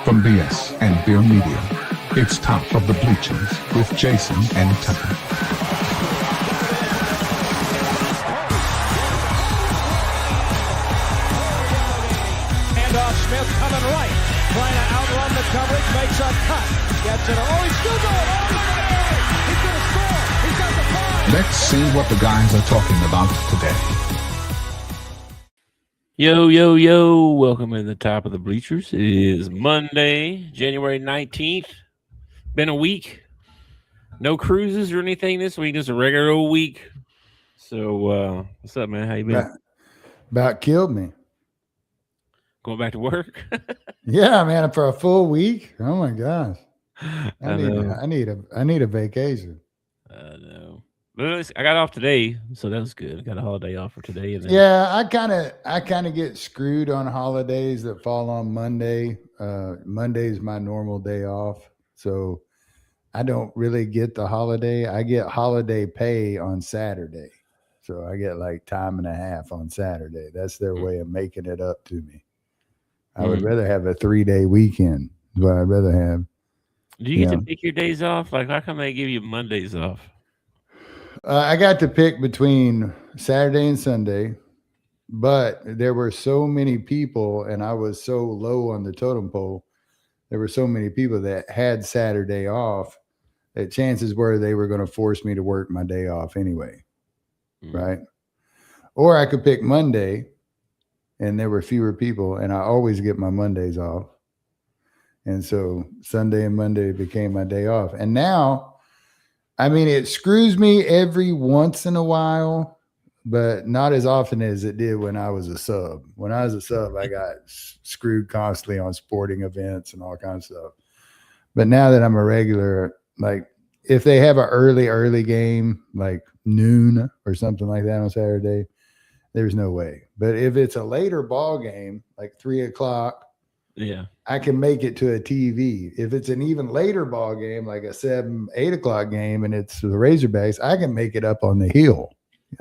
From BS and Beer Media, it's Top of the Bleachers with Jason and Tucker. Smith coming right, trying to outrun the coverage, makes a cut, gets it. Oh, he's still going. Oh, he's going to score. He's got the ball. Let's see what the guys are talking about today. Yo. Welcome to the Top of the Bleachers. It is Monday, January 19th. Been a week. No cruises or anything this week. Just a regular old week. So, what's up, man? How you been? About killed me. Going back to work? Yeah, man, for a full week. Oh my gosh. I need a vacation. I know. But I got off today, so that was good. I got a holiday off for today. And then... Yeah, I kind of get screwed on holidays that fall on Monday. Monday's my normal day off, so I don't really get the holiday. I get holiday pay on Saturday, so I get like time and a half on Saturday. That's their way of making it up to me. I would rather have a 3-day weekend. Is what I'd rather have. Do you get to pick your days off? Like, how come they give you Mondays off? I got to pick between Saturday and Sunday, but there were so many people, and I was so low on the totem pole. There were so many people that had Saturday off that chances were they were going to force me to work my day off anyway, right? Or I could pick Monday, and there were fewer people, and I always get my Mondays off. And so Sunday and Monday became my day off. And now, I mean, it screws me every once in a while, but not as often as it did when I was a sub. When I was a sub, I got screwed constantly on sporting events and all kinds of stuff. But now that I'm a regular, like if they have an early game, like noon or something like that on Saturday, there's no way. But if it's a later ball game, like 3:00, yeah, I can make it to a TV. If it's an even later ball game, like a 7-8 o'clock game, and it's the Razorbacks, I can make it up on the hill.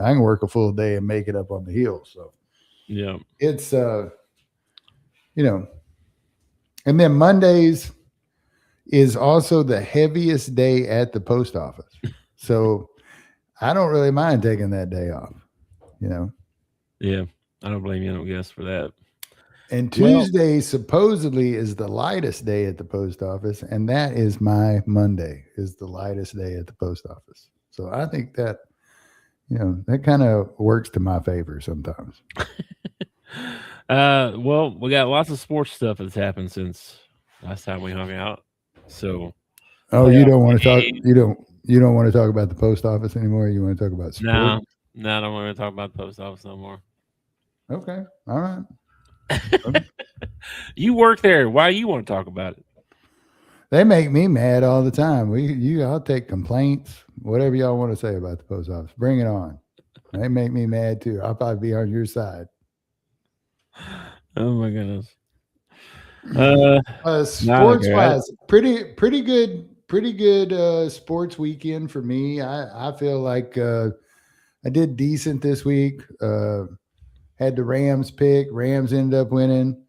I can work a full day and make it up on the hill. So yeah, it's and then Mondays is also the heaviest day at the post office. So I don't really mind taking that day off, Yeah, I don't blame you. I don't guess for that. And Tuesday supposedly is the lightest day at the post office, and that is my Monday, is the lightest day at the post office. So I think that, that kind of works to my favor sometimes. Well, we got lots of sports stuff that's happened since last time we hung out. So, you don't want to talk. You don't want to talk about the post office anymore. You want to talk about sports? No, I don't want to talk about the post office no more. Okay, all right. You work there. Why you want to talk about it? They make me mad all the time. I'll take complaints, whatever y'all want to say about the post office. Bring it on. They make me mad too. I'll probably be on your side. Oh my goodness. Sports wise, pretty good sports weekend for me. I feel like I did decent this week. Had the Rams pick. Rams ended up winning.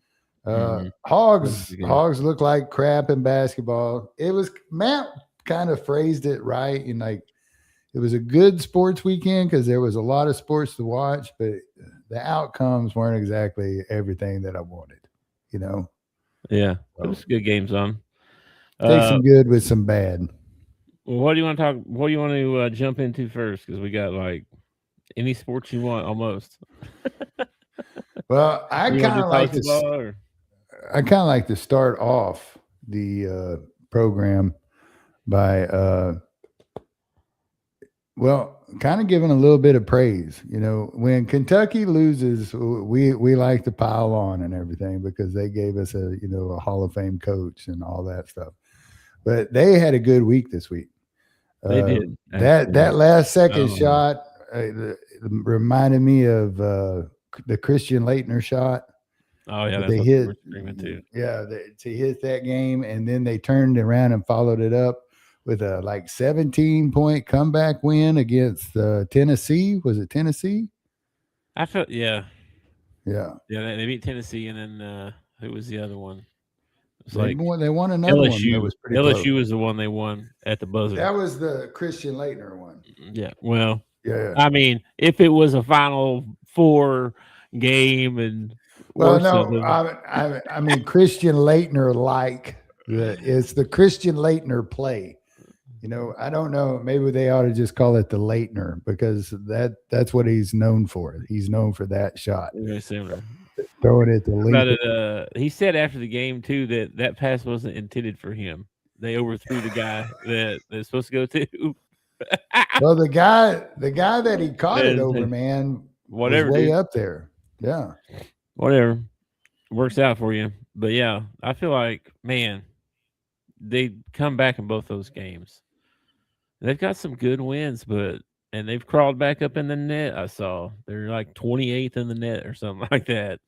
Hogs look like crap in basketball. It was Matt kind of phrased it right, and like it was a good sports weekend because there was a lot of sports to watch, but the outcomes weren't exactly everything that I wanted. Yeah, it was good games on. Take some good with some bad. Well, what do you want to talk? What do you want to jump into first? Because we got like any sports you want almost. Well, I kind of like to start off the program by kind of giving a little bit of praise. When Kentucky loses, we like to pile on and everything because they gave us a Hall of Fame coach and all that stuff. But they had a good week this week. They did. That last second shot reminded me of the Christian Laettner shot. Oh yeah, they hit. Too. Yeah, to hit that game, and then they turned around and followed it up with a 17-point comeback win against Tennessee. Was it Tennessee? I felt Yeah. They beat Tennessee, and then who was the other one? It's They like won another one that LSU. was pretty LSU close. was the one they won at the buzzer. That was the Christian Leitner one. Yeah. Well, Yeah. I mean, if it was a Final Four game and Well, or no, something, I mean Christian Leitner it's the Christian Leitner play. You know, I don't know. Maybe they ought to just call it the Leitner because that's what he's known for. He's known for that shot. very similar. Throwing it to About Leitner. it, he said after the game too that pass wasn't intended for him. They overthrew the guy that it's supposed to go to. Well, the guy that he caught it over, man, whatever, was way dude. up there. Yeah. Whatever works out for you. But yeah, I feel like, man, they come back in both those games. They've got some good wins, and they've crawled back up in the net. I saw they're like 28th in the net or something like that.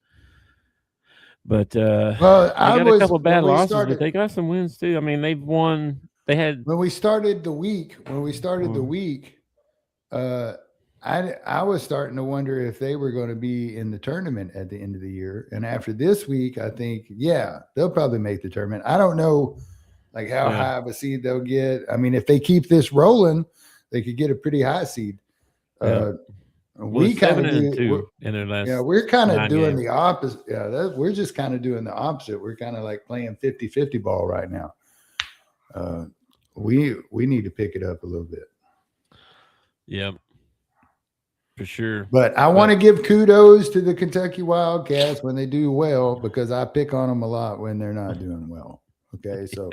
But Well, they got a couple bad losses, but they got some wins too. I mean, they've won. They had when we started the week. I was starting to wonder if they were going to be in the tournament at the end of the year. And after this week, I think, yeah, they'll probably make the tournament. I don't know like how high of a seed they'll get. I mean, if they keep this rolling, they could get a pretty high seed. We kind of do in their last. Yeah, we're kind of doing games. the opposite. Yeah, we're just kind of doing the opposite. We're kind of like playing 50-50 ball right now. We need to pick it up a little bit. Yeah, for sure. But I want to give kudos to the Kentucky Wildcats when they do well because I pick on them a lot when they're not doing well. Okay, so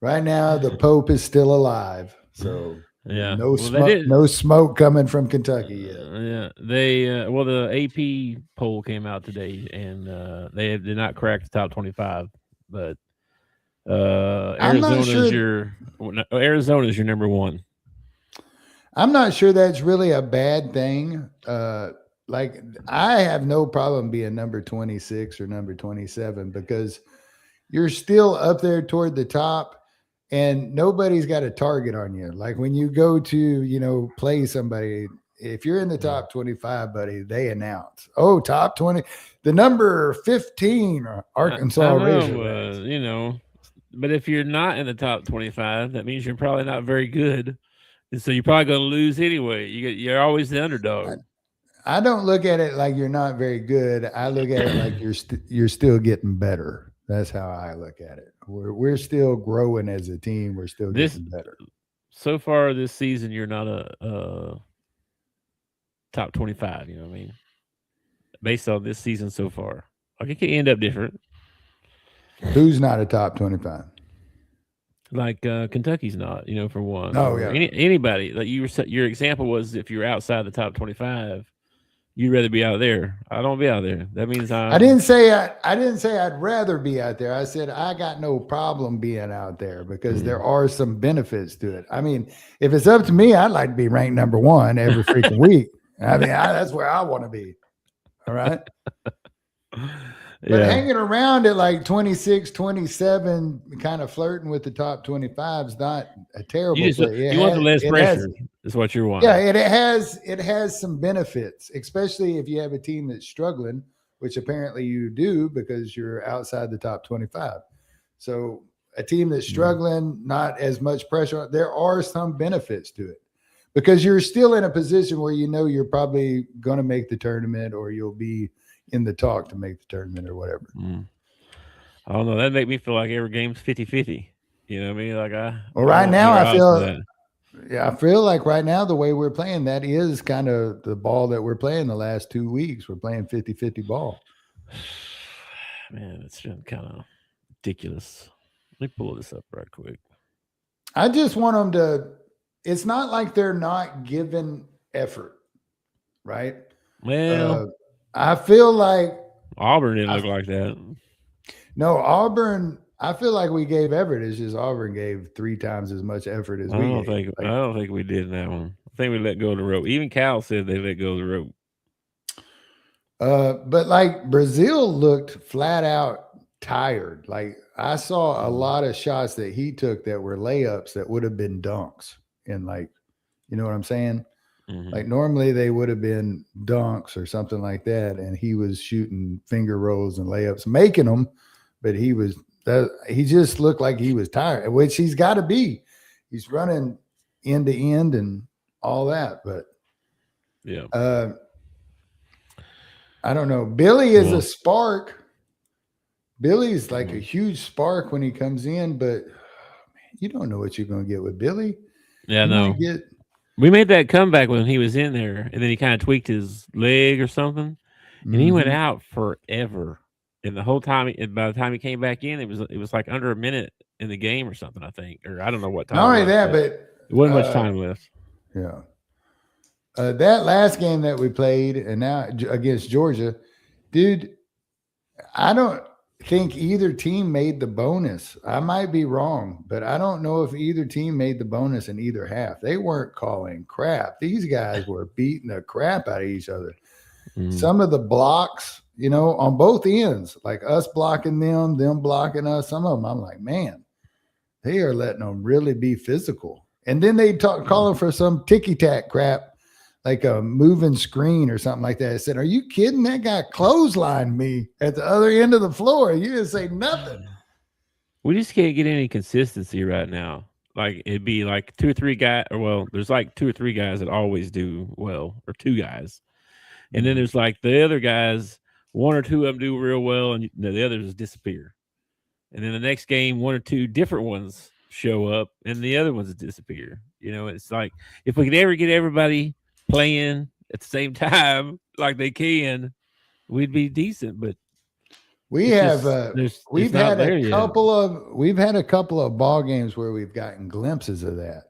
right now the Pope is still alive. So yeah, no smoke coming from Kentucky yet. Yeah, they the AP poll came out today, and they did not crack the top 25, but Arizona's your number one. I'm not sure that's really a bad thing. Like I have no problem being number 26 or number 27 because you're still up there toward the top and nobody's got a target on you. Like when you go to, play somebody, if you're in the top 25, buddy, they announce, top 20, the number 15 Arkansas Razorbacks. But if you're not in the top 25, that means you're probably not very good. And so you're probably going to lose anyway. You're always the underdog. I don't look at it like you're not very good. I look at it like you're still getting better. That's how I look at it. We're still growing as a team. We're still getting better. So far this season, you're not a top 25. You know what I mean? Based on this season so far, like it can end up different. Who's not a top 25? Like Kentucky's not, for one. Oh yeah. Anybody like your example was if you're outside the top 25, you'd rather be out there. I don't be out there. That means I didn't say I'd rather be out there. I said I got no problem being out there because there are some benefits to it. I mean, if it's up to me, I'd like to be ranked number 1 every freaking week. I mean, that's where I want to be. All right. But hanging around at like 26, 27, kind of flirting with the top 25 is not a terrible thing. You want the less pressure is what you want. Yeah, it has some benefits, especially if you have a team that's struggling, which apparently you do because you're outside the top 25. So a team that's struggling, not as much pressure. There are some benefits to it because you're still in a position where you're probably going to make the tournament or you'll be in the talk to make the tournament or whatever. I don't know. That make me feel like every game's 50-50. You know what I mean? Like right now I feel like right now the way we're playing, that is kind of the ball that we're playing the last 2 weeks. We're playing 50-50 ball. Man, it's kind of ridiculous. Let me pull this up right quick. I just want them to, it's not like they're not giving effort, right? Well, I feel like Auburn didn't look like that. No, Auburn, I feel like we gave effort. It's just Auburn gave 3 times as much effort as we gave. I don't think we did in that one. I think we let go of the rope. Even Cal said they let go of the rope. But like Brazil looked flat out tired. Like I saw a lot of shots that he took that were layups that would have been dunks. And like, you know what I'm saying? Like normally they would have been dunks or something like that. And he was shooting finger rolls and layups, making them, but he was He just looked like he was tired, which he's got to be. He's running end to end and all that, but yeah. I don't know. Billy is a spark. Billy's like a huge spark when he comes in, but you don't know what you're going to get with Billy. Yeah, no. We made that comeback when he was in there, and then he kind of tweaked his leg or something, and he went out forever. And the whole time, by the time he came back in, it was like under a minute in the game or something, I think, or I don't know what time. Not only that, but it wasn't much time left. Yeah. That last game that we played, and now against Georgia, dude, I don't think either team made the bonus. I might be wrong, but I don't know if either team made the bonus in either half. They weren't calling crap. These guys were beating the crap out of each other. Some of the blocks, on both ends, like us blocking them blocking us. Some of them, I'm like, man, they are letting them really be physical. And then they calling for some ticky-tack crap, like a moving screen or something like that. I said, are you kidding? That guy clotheslined me at the other end of the floor. You didn't say nothing. We just can't get any consistency right now. Like, it'd be like two or three guys, there's like two or three guys that always do well, or two guys. And then there's like the other guys, one or two of them do real well, and the others disappear. And then the next game, one or two different ones show up, and the other ones disappear. It's like if we could ever get everybody playing at the same time like they can, we'd be decent. But we've had a couple of ball games where we've gotten glimpses of that,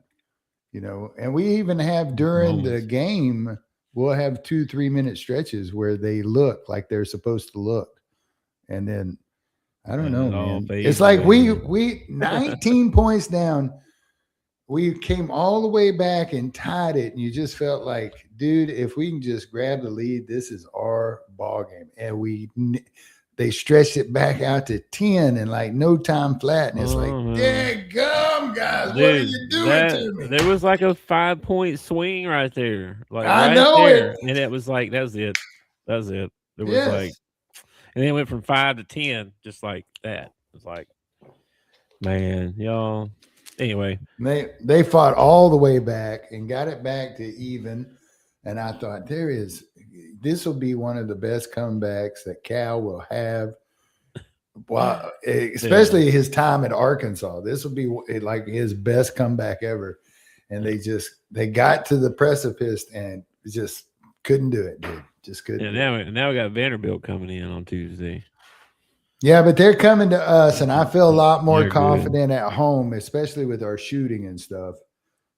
and we even have during the game. We'll have 2-3 minute stretches where they look like they're supposed to look. And then, I don't know, man. It's like we 19 points down. We came all the way back and tied it. And you just felt like, dude, if we can just grab the lead, this is our ball game. And they stretched it back out to 10 in like no time flat. And it's daggum, guys, dude, what are you doing to me? There was like a 5-point swing right there. Like I know it. And it was like, that was it. It was like, and then it went from 5 to 10, just like that. It was like, man, y'all. Anyway. They fought all the way back and got it back to even. And I thought, this will be one of the best comebacks that Cal will have. Wow, especially his time at Arkansas. This will be like his best comeback ever. And they got to the precipice and just couldn't do it, dude. Just couldn't. Yeah, now we got Vanderbilt coming in on Tuesday. Yeah, but they're coming to us, and I feel a lot more confident at home, especially with our shooting and stuff.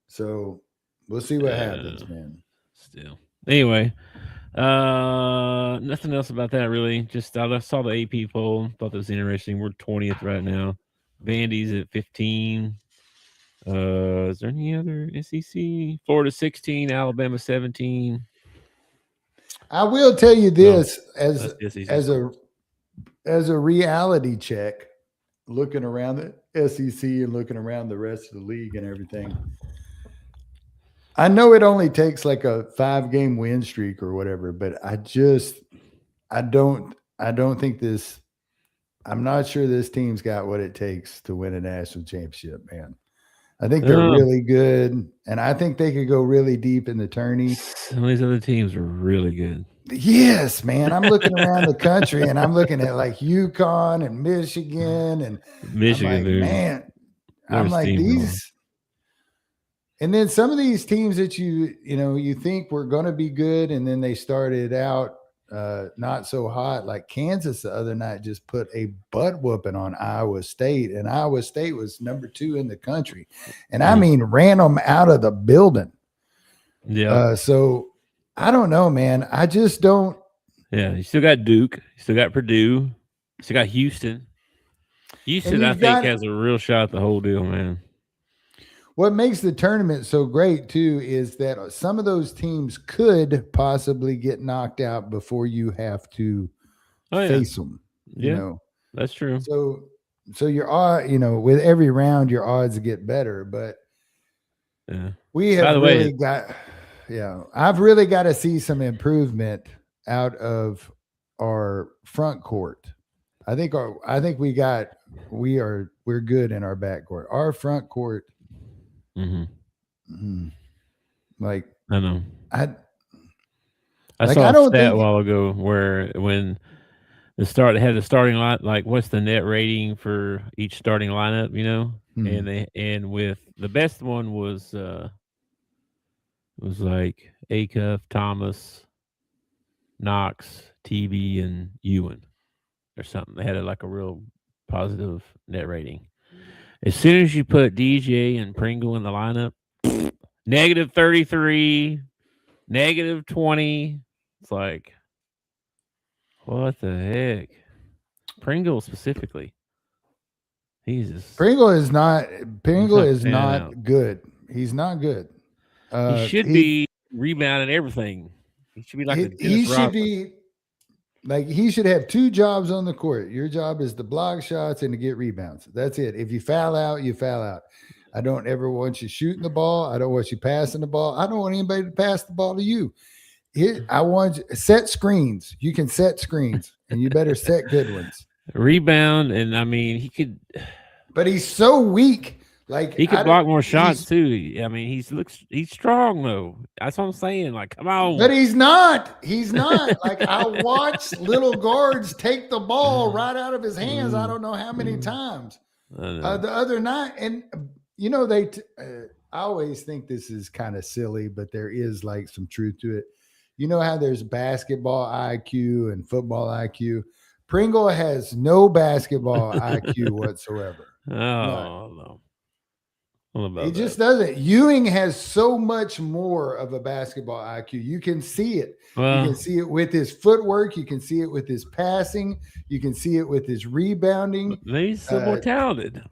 So we'll see what happens, man. Still. Anyway, nothing else about that really. Just I saw the AP poll. Thought that was interesting. We're 20th right now. Vandy's at 15. Is there any other SEC? Florida 16, Alabama 17. I will tell you this as a reality check, looking around the SEC and looking around the rest of the league and everything. I know it only takes like a 5-game win streak or whatever, but I don't think this. I'm not sure this team's got what it takes to win a national championship, man. I think they're really good, and I think they could go really deep in the tourney. Some of these other teams are really good. Yes, man. I'm looking around the country, and I'm looking at like UConn and Michigan, and Michigan, I'm like, man, I'm like these. And then some of these teams that you think were going to be good, and then they started out not so hot. Like Kansas the other night just put a butt whooping on Iowa State, and Iowa State was number 2 in the country, and I mean ran them out of the building. Yeah. So I don't know, man. I just don't. Yeah, you still got Duke, you still got Purdue, you still got Houston. Houston, I think, has a real shot at the whole deal, man. What makes the tournament so great, too, is that some of those teams could possibly get knocked out before you have to face them. Yeah, that's true. So your with every round, your odds get better. But we have I've really got to see some improvement out of our front court. we're good in our backcourt. Our front court, like I know. I I like saw I a don't stat a think while ago where when they had the starting line, like what's the net rating for each starting lineup, and with the best one was like Acuff, Thomas, Knox, TB, and Ewan or something. They had like a real positive net rating. As soon as you put DJ and Pringle in the lineup, negative 33, negative 20. It's like, what the heck? Pringle specifically. Pringle is not panning out. good. He's not good. He should be rebounding everything. He should be like a he Dennis should Rodman. be like he should have two jobs on the court. Your job is to block shots and to get rebounds. That's it. If you foul out, you foul out. I don't ever want you shooting the ball. I don't want you passing the ball. I don't want anybody to pass the ball to you. I want set screens. You can set screens, and you better set good ones. Rebound, and I mean he could, but he's so weak. Like he could block more shots too. I mean he's strong though. That's what I'm saying. Like, come on. But he's not. He's not. Like I watched little guards take the ball right out of his hands. I don't know how many times. The other night, and I always think this is kind of silly, but there is like some truth to it. You know how there's basketball IQ and football IQ? Pringle has no basketball IQ whatsoever. No. He just doesn't. Ewing has so much more of a basketball IQ. You can see it. Well, you can see it with his footwork. You can see it with his passing. You can see it with his rebounding. He's so more talented.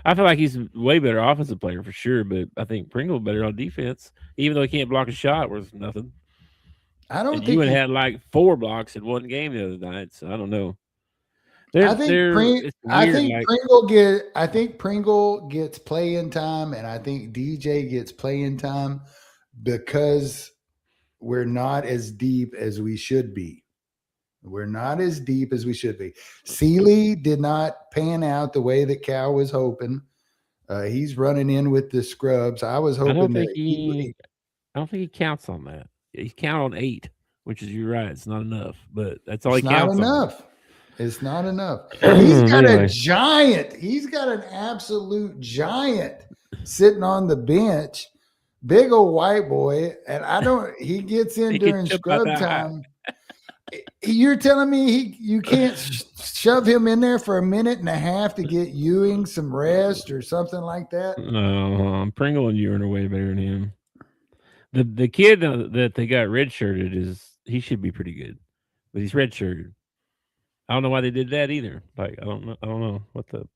I feel like he's way better offensive player for sure, but I think Pringle better on defense, even though he can't block a shot worth nothing. I don't think you would have had like 4 blocks in one game the other night, so I don't know. I think Pringle gets playing time, and I think DJ gets playing time because we're not as deep as we should be. We're not as deep as we should be. Seeley did not pan out the way that Cal was hoping. He's running in with the scrubs. I was hoping I don't think he counts on that. He counted on 8, which is, you're right, it's not enough. But that's all he counts on. It's not enough. He's got a giant. He's got an absolute giant sitting on the bench. Big old white boy. And he gets in during scrub time. You're telling me you can't shove him in there for a minute and a half to get Ewing some rest or something like that? No, Pringle and Ewing are way better than him. The kid that they got redshirted he should be pretty good, but he's redshirted. I don't know why they did that either. Like I don't know what the.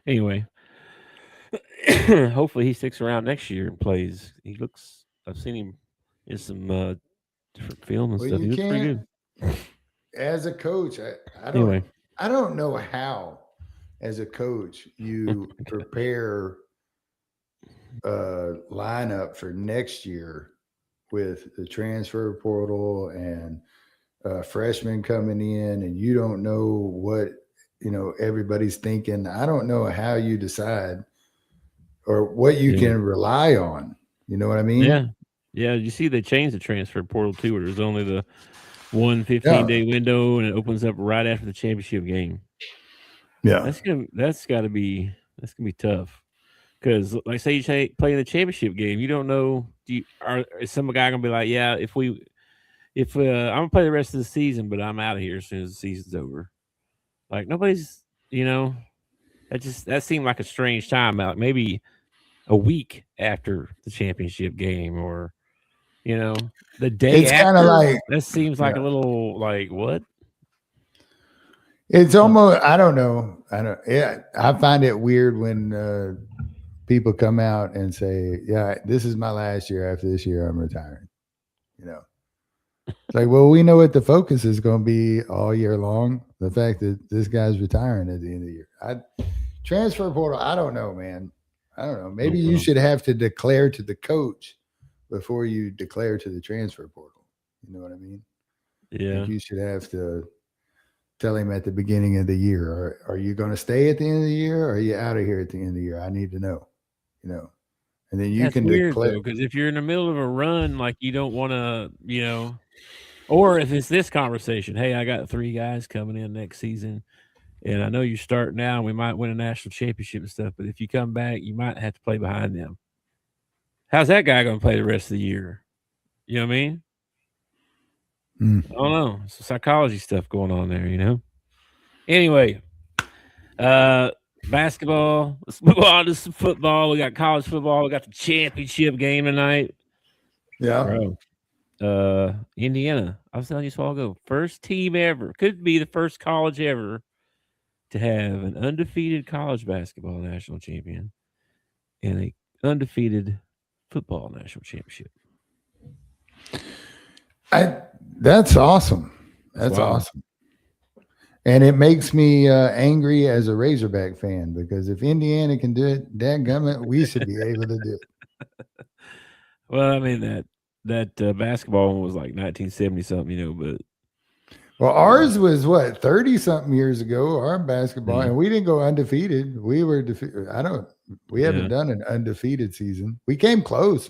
Anyway, hopefully he sticks around next year and plays. I've seen him in some different film and stuff. He looks pretty good. As a coach, I don't know how, as a coach, you prepare a lineup for next year with the transfer portal and freshmen coming in, and you don't know what everybody's thinking. I don't know how you decide or what you can rely on. You know what I mean? Yeah. You see, they changed the transfer portal too, where there's only the 1 15-day window, and it opens up right after the championship game. Yeah, that's gonna be tough. Because, like, say you play in the championship game, you don't know. Is some guy gonna be like, yeah, if I'm gonna play the rest of the season, but I'm out of here as soon as the season's over. Like nobody's, that seemed like a strange time. Like maybe a week after the championship game, or the day it's after. Kind of like that seems like a little like what? It's almost I don't know. I find it weird when people come out and say, "Yeah, this is my last year. After this year, I'm retiring." It's like, well, we know what the focus is going to be all year long. The fact that this guy's retiring at the end of the year. Transfer portal, I don't know, man. I don't know. Maybe you should have to declare to the coach before you declare to the transfer portal. You know what I mean? Yeah. Like you should have to tell him at the beginning of the year, are you going to stay at the end of the year, or are you out of here at the end of the year? I need to know, and then you That's can weird declare. though, because if you're in the middle of a run, like you don't want to, or if it's this conversation, hey, I got 3 guys coming in next season, and I know you start now, we might win a national championship and stuff, but if you come back, you might have to play behind them. How's that guy going to play the rest of the year? You know what I mean? I don't know. It's some psychology stuff going on there. Anyway, basketball. Let's move on to some football. We got college football. We got the championship game tonight. Yeah. Bro. Indiana. I was telling you a while ago. First team ever. Could be the first college ever to have an undefeated college basketball national champion and a undefeated football national championship. That's awesome. That's awesome. And it makes me angry as a Razorback fan, because if Indiana can do it, dadgummit, we should be able to do it. Well, I mean, that basketball one was like 1970 something, but. Well, ours was what, 30 something years ago, our basketball, and we didn't go undefeated. We were defeated. We haven't done an undefeated season. We came close.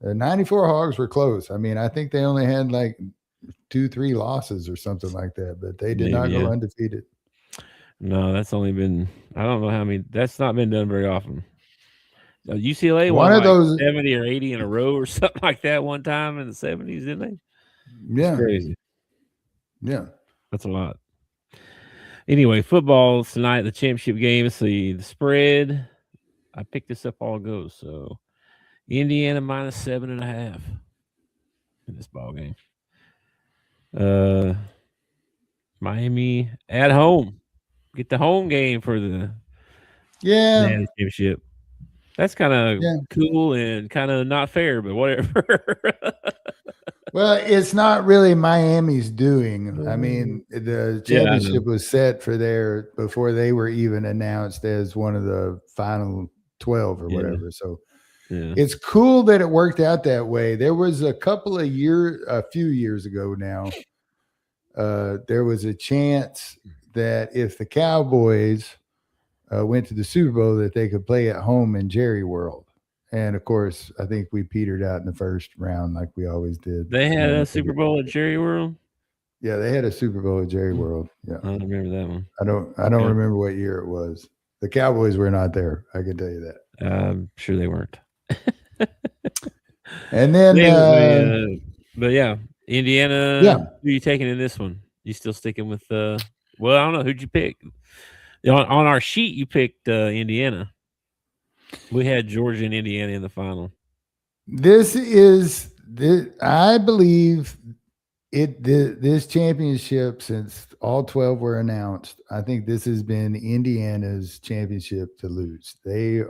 The 94 Hogs were close. I mean, I think they only had like 2-3 losses or something like that, but they did not go undefeated. No, that's only been, I don't know how many, that's not been done very often. UCLA One won of those 70 or 80 in a row or something like that one time in the 70s, didn't they? Yeah. It's crazy. Yeah. That's a lot. Anyway, football tonight, the championship game. Let's see the spread. I picked this up all ago. So Indiana -7.5 in this ball game. Miami at home. Get the home game for the championship. That's kind of cool and kind of not fair, but whatever. Well, it's not really Miami's doing. I mean, the championship was set for before they were even announced as one of the final 12 or whatever. So it's cool that it worked out that way. There was a few years ago now, there was a chance that if the Cowboys went to the Super Bowl, that they could play at home in Jerry World. And of course, I think we petered out in the first round like we always did. They had a Super Bowl at Jerry World? Yeah, they had a Super Bowl at Jerry World. Yeah. I don't remember that one. I don't remember what year it was. The Cowboys were not there. I can tell you that. I'm sure they weren't. And then but yeah, Indiana. Yeah. Who are you taking in this one? You still sticking with well, I don't know. Who'd you pick? On our sheet, you picked Indiana. We had Georgia and Indiana in the final. I believe this championship, since all 12 were announced, I think this has been Indiana's championship to lose. They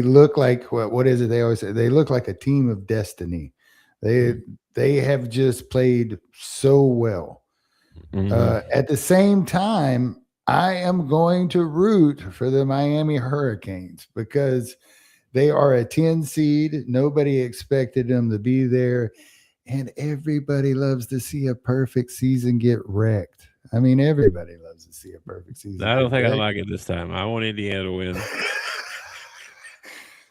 look like what is it? They always say they look like a team of destiny. They have just played so well. At the same time, I am going to root for the Miami Hurricanes because they are a 10 seed. Nobody expected them to be there. And everybody loves to see a perfect season get wrecked. I mean, everybody loves to see a perfect season. I don't think I like it this time. I want Indiana to win.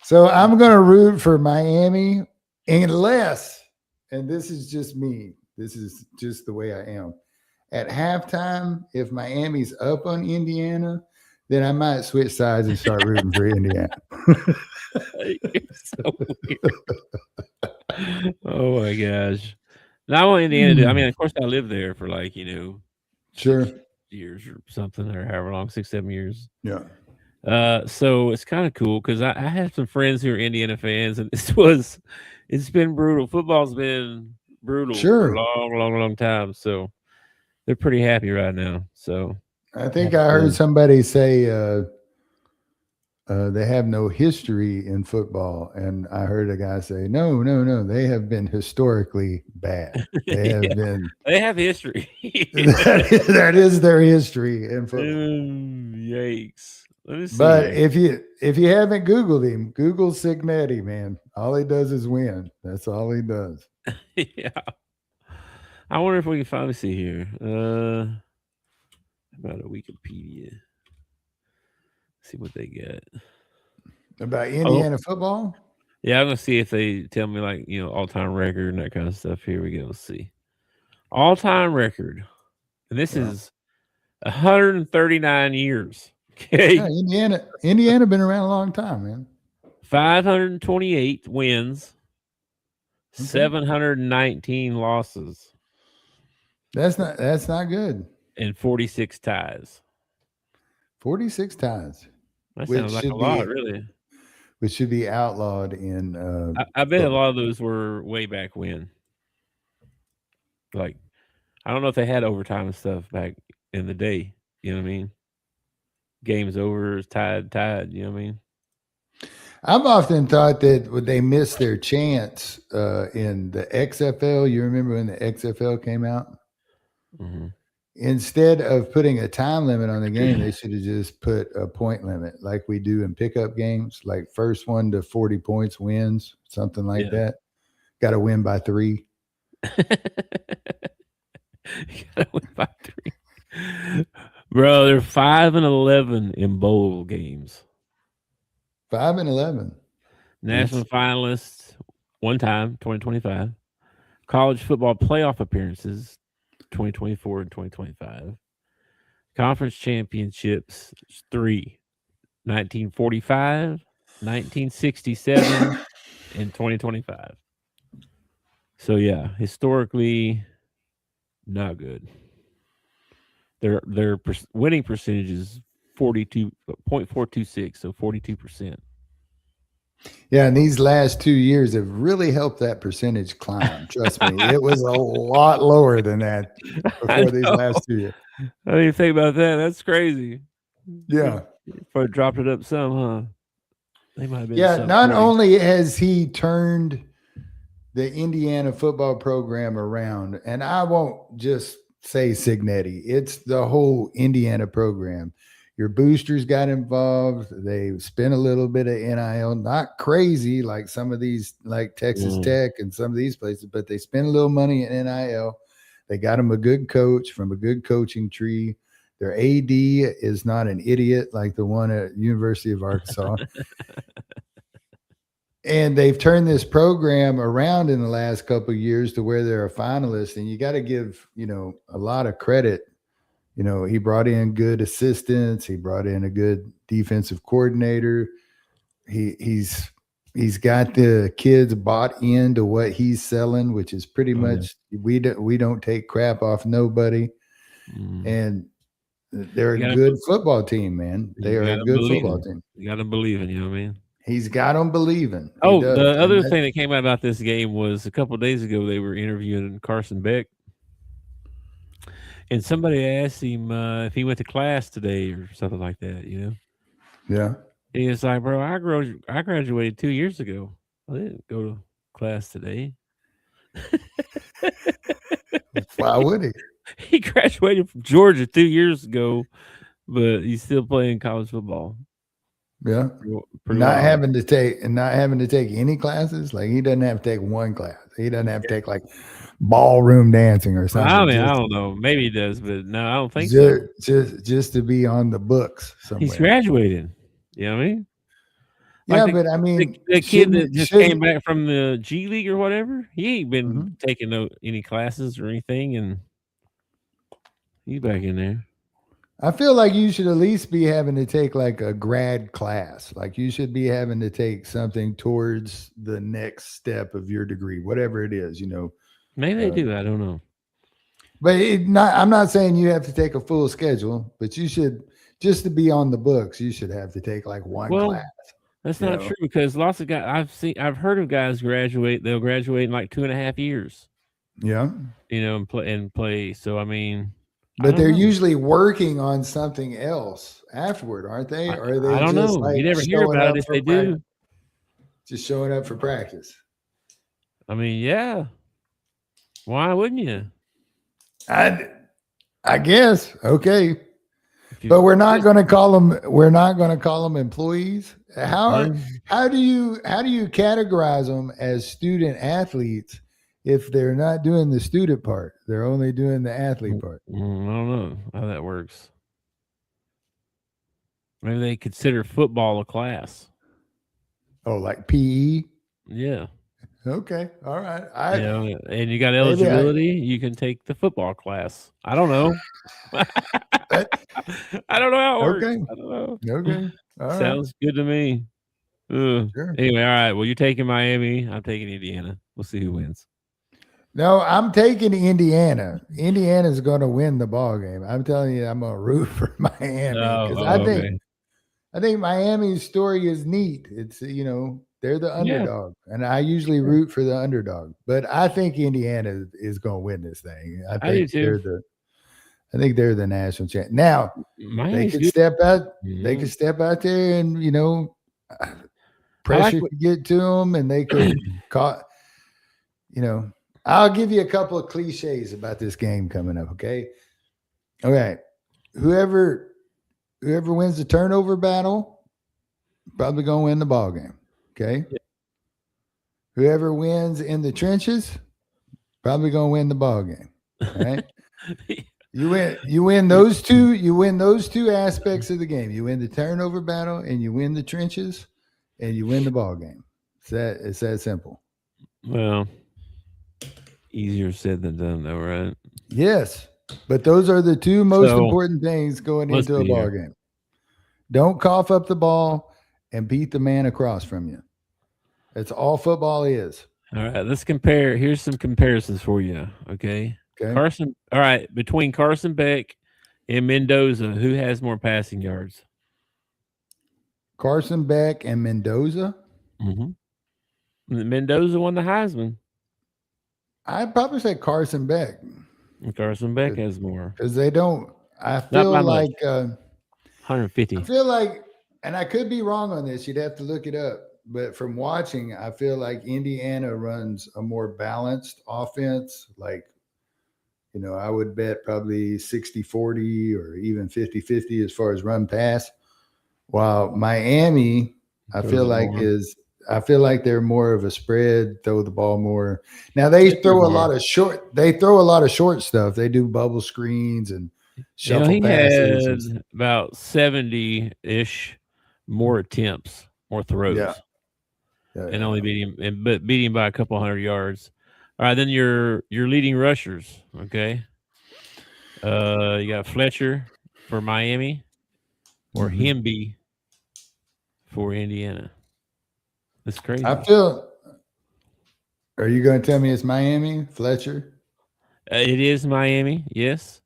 So I'm going to root for Miami unless, and this is just me, this is just the way I am. At halftime, if Miami's up on Indiana, then I might switch sides and start rooting for Indiana. You're so weird. Oh my gosh. Now I want Indiana I mean, of course I lived there for sure, years or something, or however long, 6-7 years. Yeah. So it's kind of cool because I have some friends who are Indiana fans, and it's been brutal. Football's been brutal for a long time. So they're pretty happy right now. So I think I heard somebody say they have no history in football, and I heard a guy say, "No, they have been historically bad. They have been. They have history. that is their history in football." Yikes! Let me see. But if you haven't Googled him, Google Signetti, man. All he does is win. That's all he does. Yeah. I wonder if we can finally see here. About a Wikipedia. See what they got. About Indiana football? Yeah, I'm gonna see if they tell me like all-time record and that kind of stuff. Here we go. Let's see. All-time record. And this is 139 years. Okay. Yeah, Indiana been around a long time, man. 528 wins, 719 losses. That's not good. And 46 ties. 46 ties. That sounds like a lot, really. Which should be outlawed in. I bet a lot of those were way back when. Like, I don't know if they had overtime and stuff back in the day. You know what I mean? Game's over, it's tied. You know what I mean? I've often thought that they missed their chance in the XFL. You remember when the XFL came out? Mm-hmm. Instead of putting a time limit on the game, they should have just put a point limit like we do in pickup games, like first one to 40 points wins, something like that. Got to win by 3. You gotta win by 3. Bro, they're 5-11 in bowl games. 5-11. National finalists one time, 2025. College football playoff appearances, 2024 and 2025. Conference championships, 3. 1945, 1967, and 2025. So yeah, historically, not good. Their winning percentage is 42.426, so 42%. Yeah, and these last 2 years have really helped that percentage climb. Trust me, it was a lot lower than that before these last 2 years. I didn't even think about that. That's crazy. Yeah. If I dropped it up some, huh? They might have been. Yeah, not only has he turned the Indiana football program around, and I won't just say Signetti, it's the whole Indiana program. Your boosters got involved. They spent a little bit of NIL, not crazy like some of these, like Texas Tech and some of these places, but they spent a little money in NIL. They got him a good coach from a good coaching tree. Their AD is not an idiot like the one at University of Arkansas. And they've turned this program around in the last couple of years to where they're a finalist. And you got to give, a lot of credit. He brought in good assistants. He brought in a good defensive coordinator. He's got the kids bought into what he's selling, which is pretty much we don't take crap off nobody. And they're a good football team, man. They are a good football team. You got to believe in, you know what I mean? He's got them believing. The other thing that came out about this game was a couple of days ago they were interviewing Carson Beck. And somebody asked him if he went to class today or something like that, Yeah. He was like, bro, I graduated 2 years ago. I didn't go to class today. Why would he? He graduated from Georgia 2 years ago, but he's still playing college football. Yeah. Not having to take any classes. Like he doesn't have to take one class. He doesn't have to take like ballroom dancing or something. I don't know. Maybe he does, but no, I don't think so. Just to be on the books somewhere. He's graduated. You know what I mean? Yeah, but I mean, the kid that just came back from the G League or whatever, he ain't been taking any classes or anything, and he's back in there. I feel like you should at least be having to take like a grad class. Like you should be having to take something towards the next step of your degree, whatever it is, Maybe they do. I don't know. But I'm not saying you have to take a full schedule, but you should, just to be on the books, you should have to take like one class. That's not true because lots of guys I've heard of guys graduate. They'll graduate in like 2.5 years. Yeah. And play. So I mean. But they're usually working on something else afterward, aren't they? Or are they I don't know. Like you never hear about it if they do. Just showing up for practice. I mean, yeah. Why wouldn't you? I guess. Okay. But we're not going to call them employees. How do you categorize them as student athletes if they're not doing the student part, they're only doing the athlete part. I don't know how that works. Maybe they consider football a class. Oh, like PE? Yeah. Okay. All right. And you got maybe eligibility, you can take the football class. I don't know. I don't know how it works. Okay. I don't know. Okay. All right. Sounds good to me. Ugh. Sure. Anyway, all right. Well, you're taking Miami. I'm taking Indiana. We'll see who wins. No, I'm taking Indiana. Indiana's going to win the ball game. I'm telling you, I'm going to root for Miami because I think Miami's story is neat. It's they're the underdog, and I usually root for the underdog. But I think Indiana is going to win this thing. I think they're the national champ. Now Miami's they could good. step out. Yeah. They could step out there and pressure could get to them, and they could caught. I'll give you a couple of cliches about this game coming up. Okay. All right. Whoever wins the turnover battle, probably going to win the ball game. Okay. Yeah. Whoever wins in the trenches, probably going to win the ball game. All right. You win those two. You win those two aspects of the game. You win the turnover battle, and you win the trenches, and you win the ball game. It's that simple. Well, easier said than done, though, right? Yes, but those are the two most important things going into a ball game. Don't cough up the ball and beat the man across from you. That's all football is. All right, let's compare. Here's some comparisons for you. Okay. Carson. All right, between Carson Beck and Mendoza, who has more passing yards? Carson Beck and Mendoza. Mm-hmm. Mendoza won the Heisman. I'd probably say Carson Beck. Carson Beck has more because they don't. I feel like 150. I feel like, and I could be wrong on this. You'd have to look it up. But from watching, I feel like Indiana runs a more balanced offense. Like, I would bet probably 60-40 or even 50-50 as far as run pass. While Miami, I feel like they're more of a spread, throw the ball more. Now they throw a lot of short stuff. They do bubble screens and shuffle passes. Had about 70-ish more attempts, more throws. Yeah. And only beat him by a couple hundred yards. All right, then your leading rushers, okay? You got Fletcher for Miami or Hemby for Indiana. That's crazy. Are you going to tell me it's Miami, Fletcher? It is Miami, yes,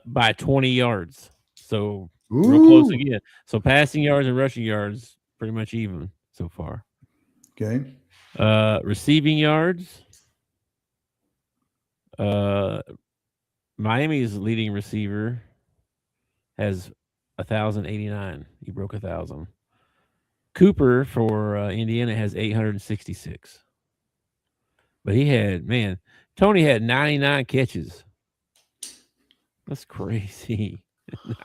by 20 yards. So real close again. So passing yards and rushing yards pretty much even so far. Okay. Receiving yards. Miami's leading receiver has 1,089. He broke 1,000. Cooper for Indiana has 866. But Tony had 99 catches. That's crazy. 99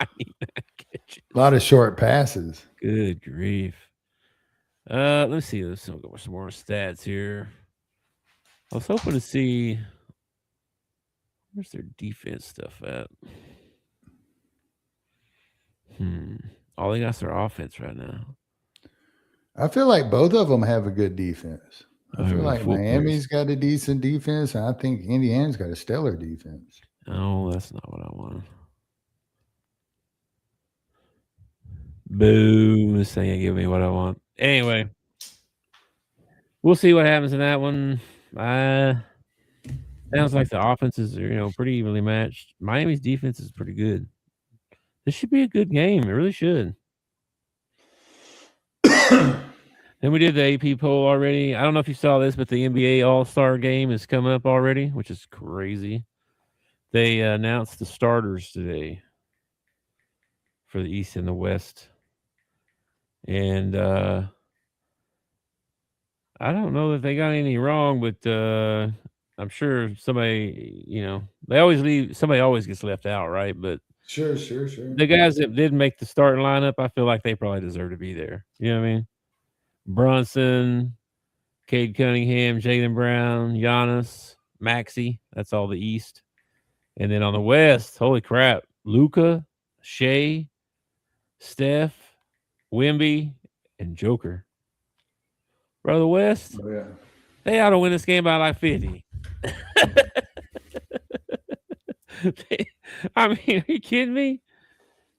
catches. A lot of short passes. Good grief. Let's see. Let's go with some more stats here. I was hoping to see where's their defense stuff at. All they got is their offense right now. I feel like both of them have a good defense. I feel like Miami's got a decent defense, and I think Indiana's got a stellar defense. Oh, that's not what I want. Boo! This thing ain't giving me what I want. Anyway, we'll see what happens in that one. Sounds like the offenses are, pretty evenly matched. Miami's defense is pretty good. This should be a good game. It really should. Then we did the AP poll already. I don't know if you saw this, but the NBA All-Star game is coming up already, which is crazy. They announced the starters today for the East and the West. And I don't know that they got any wrong, but I'm sure somebody, somebody always gets left out, right? But sure. The guys that did make the starting lineup, I feel like they probably deserve to be there. You know what I mean? Brunson, Cade Cunningham, Jaylen Brown, Giannis, Maxey. That's all the East. And then on the West, holy crap, Luka, Shea, Steph, Wemby, and Joker. Bro, the West, Oh, yeah. they ought to win this game by like 50. I mean, are you kidding me?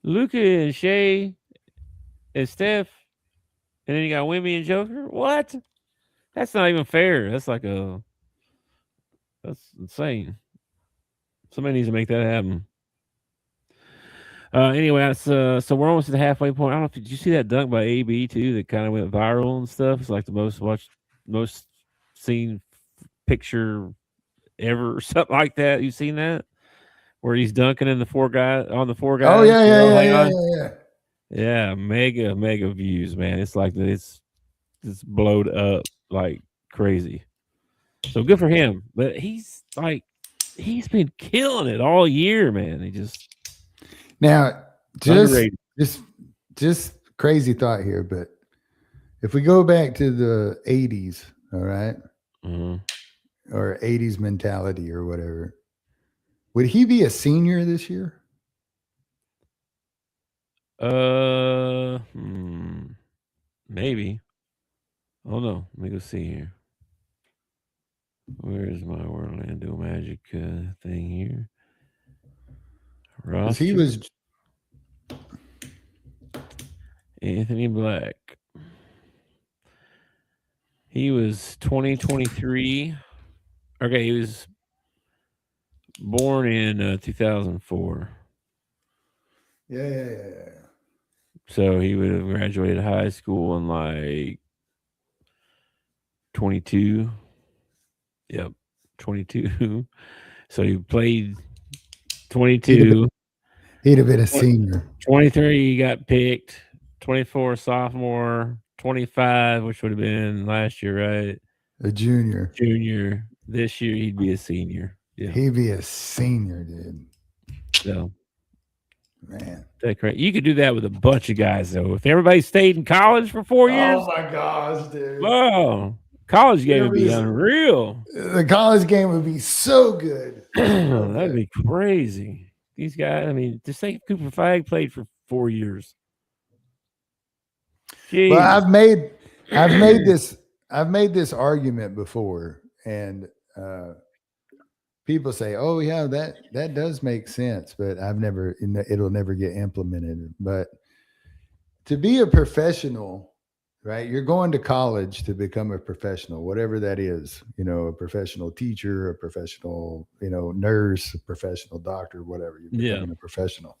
Luka and Shea and Steph, and then you got Wemby and Joker? What? That's not even fair. That's insane. Somebody needs to make that happen. Anyway, so we're almost at the halfway point. I don't know if did you see that dunk by AB too that kind of went viral and stuff. It's like the most seen picture ever or something like that. You seen that? Where he's dunking in the four guys. Oh, yeah. Yeah, mega views, man. It's like it's blowed up like crazy. So good for him. But he's been killing it all year, man. He just Now, underrated. just crazy thought here, but if we go back to the 80s, all right, or 80s mentality or whatever, would he be a senior this year? Maybe. Oh no, let me go see here. Where's my Orlando Magic thing here? Because he was Anthony Black. He was 2023. Okay, he was born in 2004. Yeah. So he would have graduated high school in like 22. Yep, 22. So he played 22. He'd have been a senior. 23, he got picked. 24, sophomore. 25, which would have been last year, right? A junior. Junior. This year, he'd be a senior. Yeah. He'd be a senior, dude. So, man, that's great. You could do that with a bunch of guys, though. If everybody stayed in college for 4 years. Oh my gosh, dude! Oh, college game would be unreal. The college game would be so good. That'd be crazy. These guys, I mean, just think Cooper Flag played for 4 years. Jeez. Well, I've made this argument before, and people say, "Oh, yeah, that does make sense," but it'll never get implemented. But to be a professional, right? You're going to college to become a professional, whatever that is. A professional teacher, a professional, nurse, a professional doctor, whatever. You're becoming a professional.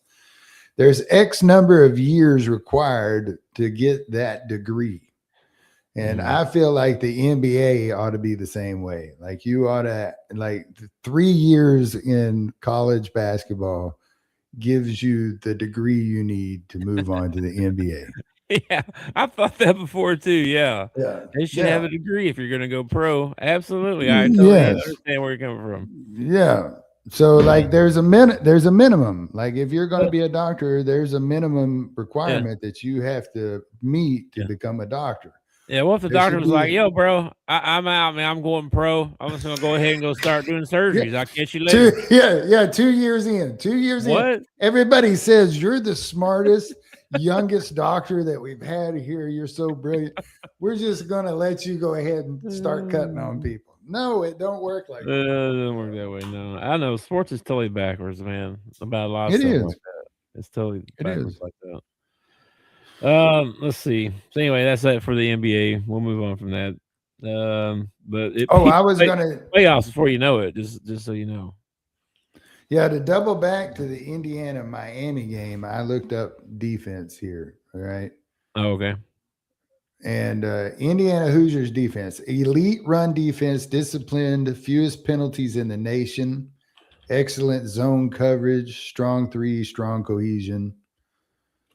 There's X number of years required to get that degree. And I feel like the NBA ought to be the same way. Like you ought to, 3 years in college basketball gives you the degree you need to move on to the NBA. Yeah, I thought that before too. Yeah. They should have a degree if you're going to go pro. Absolutely. I totally understand where you're coming from. Yeah. So there's a minimum. Like if you're going to be a doctor, there's a minimum requirement that you have to meet to become a doctor. Yeah, what if the doctor was like, "Yo, bro, I'm out, man. I'm going pro. I'm just gonna go ahead and go start doing surgeries. I'll catch you later." 2 years in. 2 years What? in. Everybody says you're the smartest, youngest doctor that we've had here. You're so brilliant. We're just gonna let you go ahead and start cutting on people. No, it don't work like that. It doesn't work that way. No, I know sports is totally backwards, man. About a lot of it stuff is. like that. It's totally backwards like that. Let's see. So anyway, that's that for the NBA. We'll move on from that. But I was gonna playoffs before you know it. Just so you know. Yeah, to double back to the Indiana Miami game, I looked up defense here. All right. Oh, okay. And Indiana Hoosiers defense, elite run defense, disciplined, fewest penalties in the nation, excellent zone coverage, strong three, strong cohesion.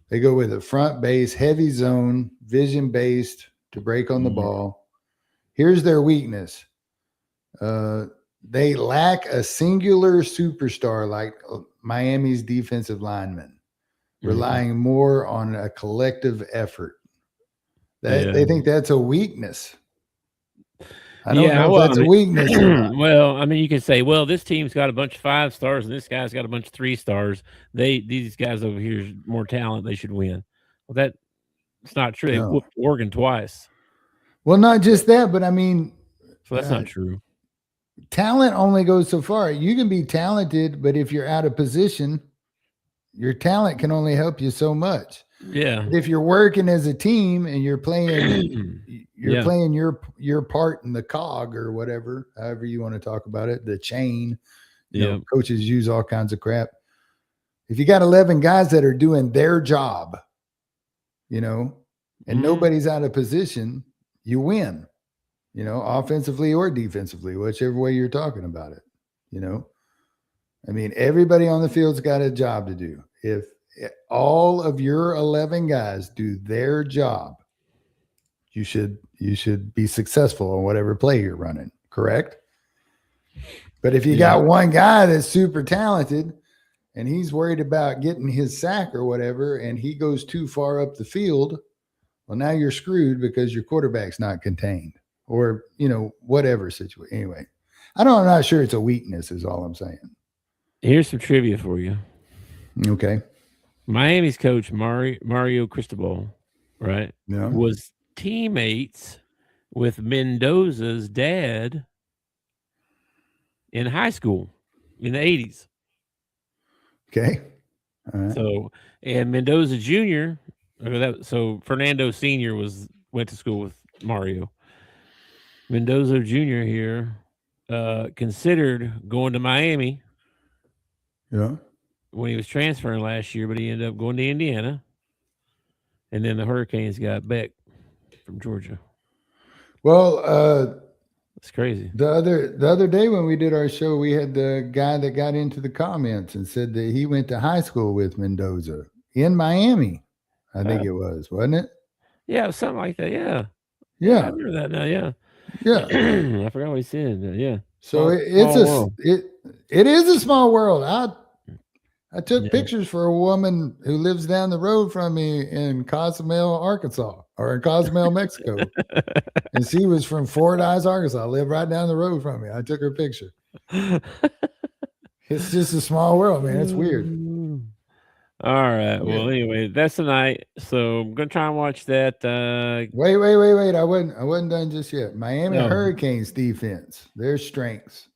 They go with a front base, heavy zone, vision based to break on the ball. Here's their weakness. They lack a singular superstar like Miami's defensive linemen, relying more on a collective effort. They think that's a weakness. I don't know if that's a weakness or not. Well, I mean, you can say, well, this team's got a bunch of 5 stars and this guy's got a bunch of 3 stars. These guys over here is more talent. They should win. Well, that's not true. They whooped Oregon twice. Well, not just that, but I mean, so that's not true. Talent only goes so far. You can be talented, but if you're out of position, your talent can only help you so much. Yeah. But if you're working as a team and you're playing, playing your part in the cog or whatever, however you want to talk about it, the chain. You know, coaches use all kinds of crap. If you got 11 guys that are doing their job, you know, and nobody's out of position, you win. You know, offensively or defensively, whichever way you're talking about it. You know, I mean, everybody on the field's got a job to do. If all of your 11 guys do their job, you should be successful on whatever play you're running. Correct? But if you got one guy that's super talented and he's worried about getting his sack or whatever, and he goes too far up the field, well, now you're screwed because your quarterback's not contained. Or, you know, whatever situation. Anyway, I'm not sure it's a weakness is all I'm saying. Here's some trivia for you. Okay. Miami's coach, Mario Cristobal, right, was teammates with Mendoza's dad in high school in the 80s. Okay. All right. So, and Mendoza Jr., so Fernando Sr. went to school with Mario. Mendoza Jr. here considered going to Miami. Yeah. When he was transferring last year, but he ended up going to Indiana. And then the Hurricanes got Beck from Georgia. Well, it's crazy. The other day when we did our show, we had the guy that got into the comments and said that he went to high school with Mendoza in Miami. I think it was, wasn't it? Yeah, something like that. Yeah. Yeah. I remember that now. Yeah. Yeah. I forgot what he said. Yeah. So it is a small world. I took pictures for a woman who lives down the road from me in Cozumel, Arkansas, or in Cozumel, Mexico. And she was from Fordyce, Arkansas. Lived right down the road from me. I took her picture. It's just a small world, man. It's weird. All right. Well, anyway, that's tonight. So I'm gonna try and watch that. Wait. I wasn't done just yet. Miami Hurricanes defense, their strengths.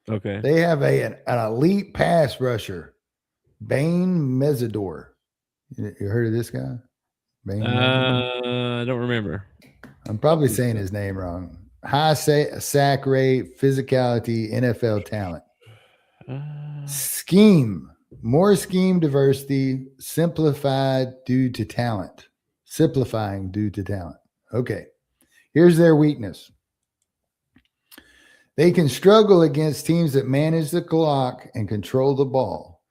Okay. They have an elite pass rusher, Bane Mesidor. You heard of this guy? I don't remember. I'm probably saying his name wrong. High sack rate, physicality, NFL talent. More scheme diversity, simplifying due to talent. Okay. Here's their weakness. They can struggle against teams that manage the clock and control the ball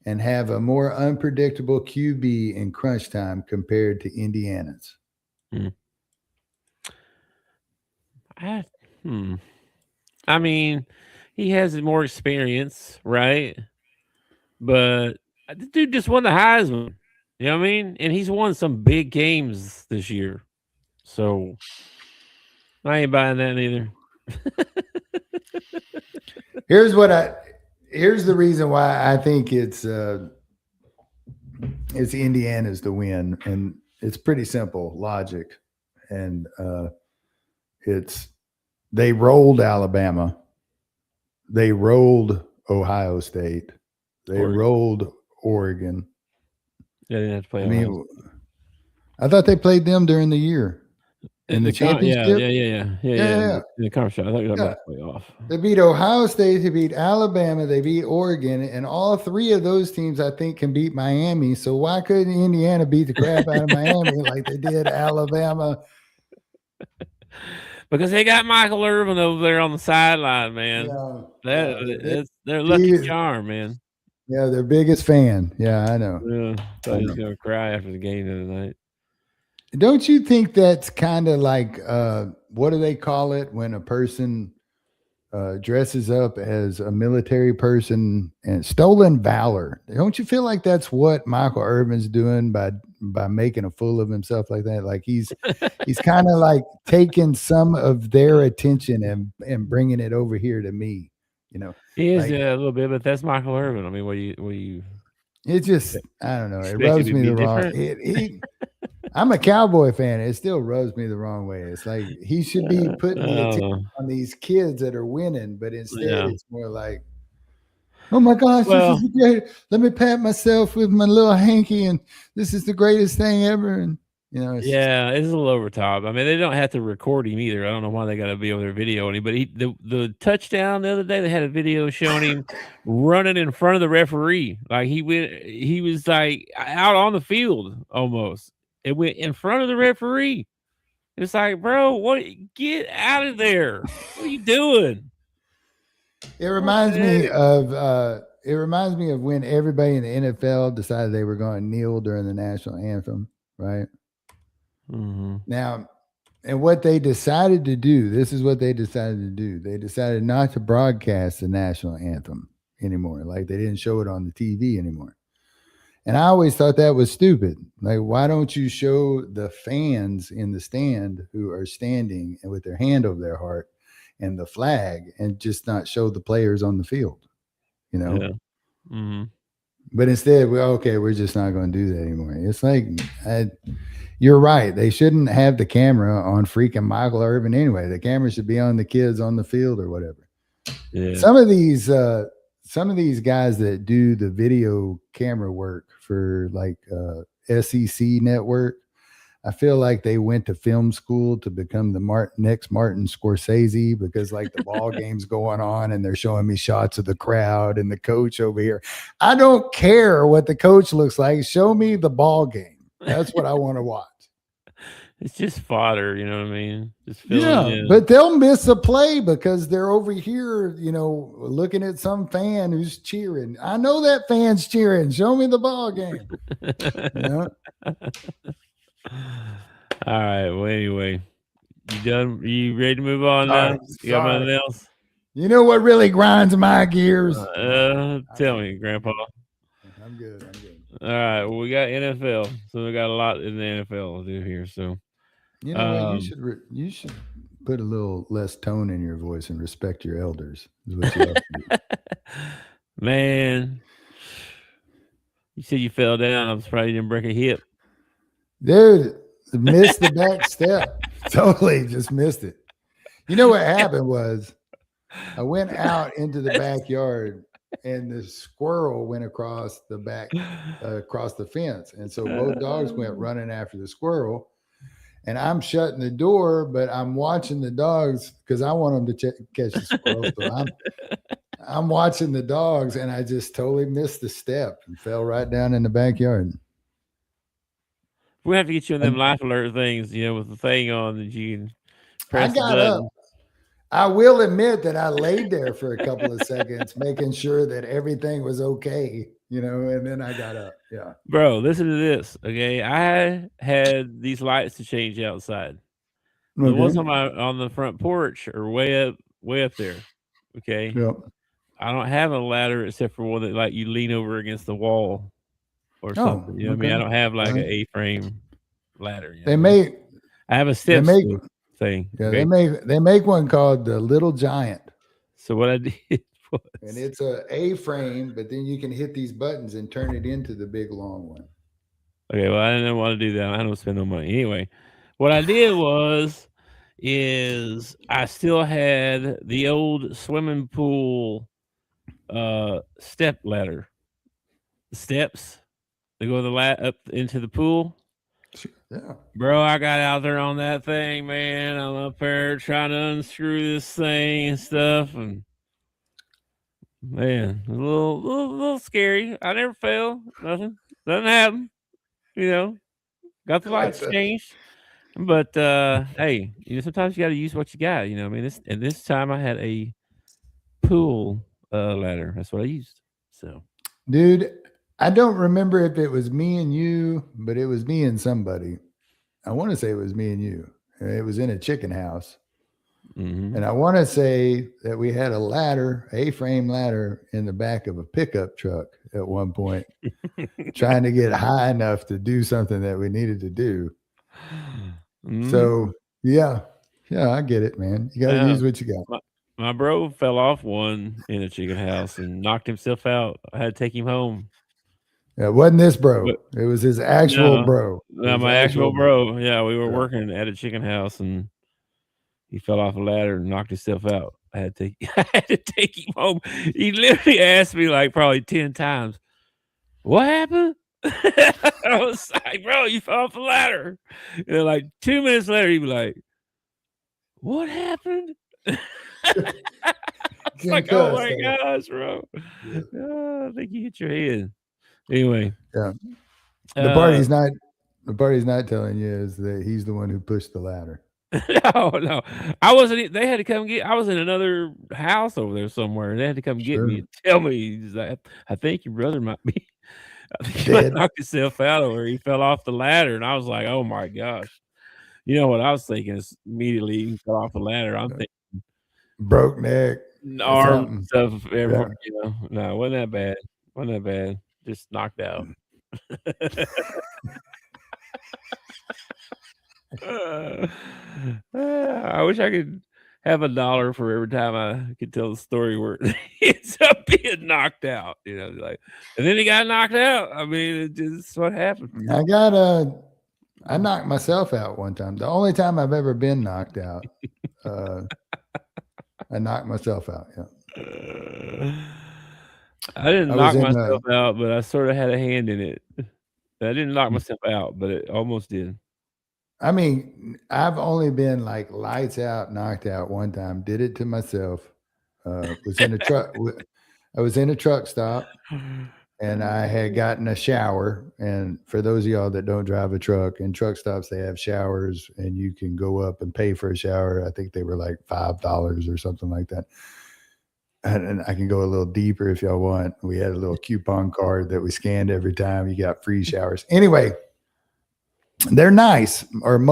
and have a more unpredictable QB in crunch time compared to Indiana's. I mean, he has more experience, right? But the dude just won the Heisman. You know what I mean? And he's won some big games this year. So I ain't buying that either. Here's the reason why I think it's Indiana's to win, and it's pretty simple logic. And they rolled Alabama, they rolled Ohio State, they rolled Oregon. Yeah, they didn't have to play. I thought they played them during the year in the championship. Yeah. In the conference, I thought you were about to play off. They beat Ohio State, they beat Alabama, they beat Oregon, and all three of those teams I think can beat Miami. So why couldn't Indiana beat the crap out of Miami like they did Alabama? Because they got Michael Irvin over there on the sideline, man. They're lucky charm, man. Yeah, their biggest fan. Yeah, I know. Yeah, thought he was going to cry after the game the other night. Don't you think that's kind of like what do they call it when a person dresses up as a military person and stolen valor. Don't you feel like that's what Michael Irvin's doing by making a fool of himself like that? Like he's kind of like taking some of their attention and bringing it over here to me. He is like, a little bit, but that's Michael Irvin. I mean, what you it just, I don't know. It expect rubs him to me be the wrong. different? I'm a Cowboy fan. It still rubs me the wrong way. It's like he should be putting the attention on these kids that are winning, but instead it's more like, oh my gosh, this is the great. Let me pat myself with my little hanky, and this is the greatest thing ever. And it's a little over top. I mean, they don't have to record him either. I don't know why they got to be over there videoing him. But the touchdown the other day, they had a video showing him running in front of the referee. Like he was like out on the field almost. It went in front of the referee. It's like, bro, what? Get out of there! What are you doing? It reminds me of when everybody in the NFL decided they were going to kneel during the national anthem, right? Mm-hmm. Now, and what they decided to do, this is what they decided to do. They decided not to broadcast the national anthem anymore. Like they didn't show it on the TV anymore. And I always thought that was stupid. Like, why don't you show the fans in the stand who are standing and with their hand over their heart and the flag and just not show the players on the field, Yeah. Mm-hmm. But instead, we're just not going to do that anymore. It's like, you're right. They shouldn't have the camera on freaking Michael Irvin anyway. The camera should be on the kids on the field or whatever. Yeah. Some of these guys that do the video camera work for like SEC network, I feel like they went to film school to become the next Martin Scorsese, because like the ball game's going on and they're showing me shots of the crowd and the coach over here. I don't care what the coach looks like. Show me the ball game. That's what I want to watch. It's just fodder, you know what I mean? Just but they'll miss a play because they're over here, looking at some fan who's cheering. I know that fan's cheering. Show me the ball game. All right. Well, anyway, you done? You ready to move on now? You got anything else? You know what really grinds my gears? Tell me, Grandpa. I'm good. All right. Well, we got NFL, so we got a lot in the NFL to do here. So, you know what? You should put a little less tone in your voice and respect your elders. Is what you have to do. Man, you said you fell down. I'm surprised you didn't break a hip. Dude, missed the back step. Totally just missed it. You know what happened was I went out into the backyard and the squirrel went across the fence. And so both dogs went running after the squirrel. And I'm shutting the door, but I'm watching the dogs because I want them to catch the squirrel. So I'm watching the dogs, and I just totally missed the step and fell right down in the backyard. We have to get you on them life alert things, with the thing on that you can press. I got up. I will admit that I laid there for a couple of seconds, making sure that everything was okay, and then I got up. Yeah. Bro, listen to this. Okay. I had these lights to change outside. The ones on the front porch are way up there. Okay. Yep. I don't have a ladder except for one that like you lean over against the wall or something. You know what I mean? I don't have like an A-frame ladder. I have a step thing. Yeah, okay? They make one called the Little Giant. So what I did was, and it's a A-frame, but then you can hit these buttons and turn it into the big long one. Okay, well, I didn't want to do that. I don't spend no money. Anyway, what I did is I still had the old swimming pool step ladder. The steps that go up into the pool. Yeah. Bro, I got out there on that thing, man. I'm up there trying to unscrew this thing and stuff, and man, a little scary. I never fell. Nothing happened. Got the lights changed. But hey, sometimes you got to use what you got. I mean, this time I had a pool ladder. That's what I used. So, dude, I don't remember if it was me and you, but it was me and somebody. I want to say it was me and you. It was in a chicken house. Mhm. And I want to say that we had a A-frame ladder in the back of a pickup truck at one point, trying to get high enough to do something that we needed to do. So, yeah, I get it, man. You got to use what you got. My bro fell off one in a chicken house and knocked himself out. I had to take him home. Yeah, it wasn't this bro. But It was his actual bro. No, my actual bro. Yeah, we were working at a chicken house and he fell off a ladder and knocked himself out. I had to take him home. He literally asked me like probably 10 times, "What happened?" I was like, "Bro, you fell off a ladder." And like 2 minutes later, he'd be like, "What happened?" It's like, oh my gosh, bro. Yeah. Oh, I think you hit your head. Anyway. Yeah. The part he's not telling you is that he's the one who pushed the ladder. No. I wasn't. They had to come get. I was in another house over there somewhere. They had to come get me and tell me. He's like, I think your brother might be. I think he might knock himself out over. He fell off the ladder, and I was like, oh my gosh. You know what I was thinking is immediately he fell off the ladder. I'm thinking broke neck, arm stuff. You know, no, wasn't that bad. Wasn't that bad. Just knocked out. I wish I could have $1 for every time I could tell the story where it ends up being knocked out. You know, like, and then he got knocked out. I mean, it's just what happened. I knocked myself out one time. The only time I've ever been knocked out. I knocked myself out. Yeah. I didn't knock myself out, but I sort of had a hand in it. I didn't knock myself out, but it almost did. I mean, I've only been like lights out, knocked out one time. Did it to myself. Was in a truck. I was in a truck stop, and I had gotten a shower. And for those of y'all that don't drive a truck, in truck stops they have showers, and you can go up and pay for a shower. I think they were like $5 or something like that. And I can go a little deeper if y'all want. We had a little coupon card that we scanned every time. You got free showers. Anyway, they're nice, or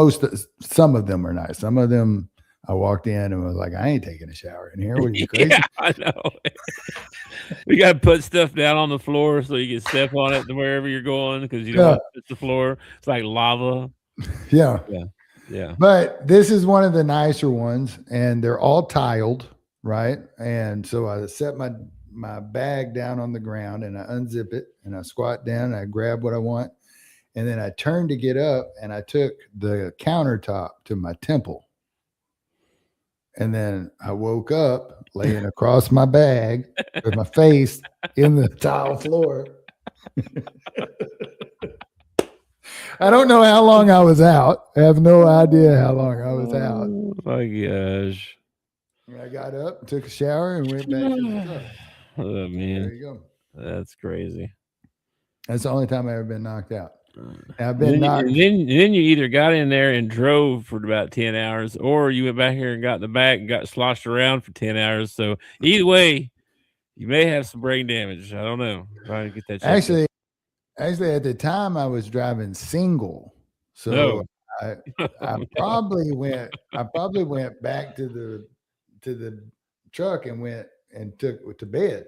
some of them are nice. Some of them, I walked in and was like, I ain't taking a shower in here. What are you, crazy? Yeah, I know. We got to put stuff down on the floor so you can step on it wherever you're going because you don't want to touch the floor. It's like lava. Yeah. Yeah. But this is one of the nicer ones, and they're all tiled, right? And so I set my bag down on the ground, and I unzip it, and I squat down, and I grab what I want. And then I turned to get up, and I took the countertop to my temple. And then I woke up laying across my bag with my face in the tile floor. I don't know how long I was out. I have no idea how long I was out. Oh my gosh. I got up, took a shower, and went back to the truck. Oh, man. There you go. That's crazy. That's the only time I've ever been knocked out. I've been knocked. Then you either got in there and drove for about 10 hours, or you went back here and got in the back and got sloshed around for 10 hours. So either way, you may have some brain damage. I don't know. Trying to get that actually at the time I was driving single. So I probably went back to the truck and went and took to bed.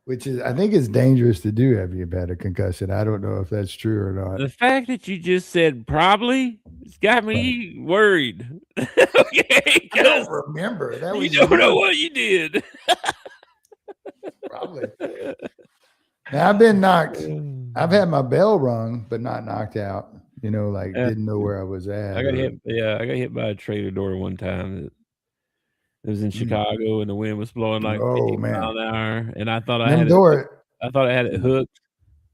Which is, I think, it's dangerous to do after you've had a concussion. I don't know if that's true or not. The fact that you just said probably, it's got me worried. Okay, I don't remember. That was you don't know what you did. Probably. Now, I've been knocked. I've had my bell rung, but not knocked out. You know, like didn't know where I was at. I got hit. Yeah, I got hit by a trailer door one time. It was in Chicago, and the wind was blowing like 50 miles an hour, and I thought I had it hooked,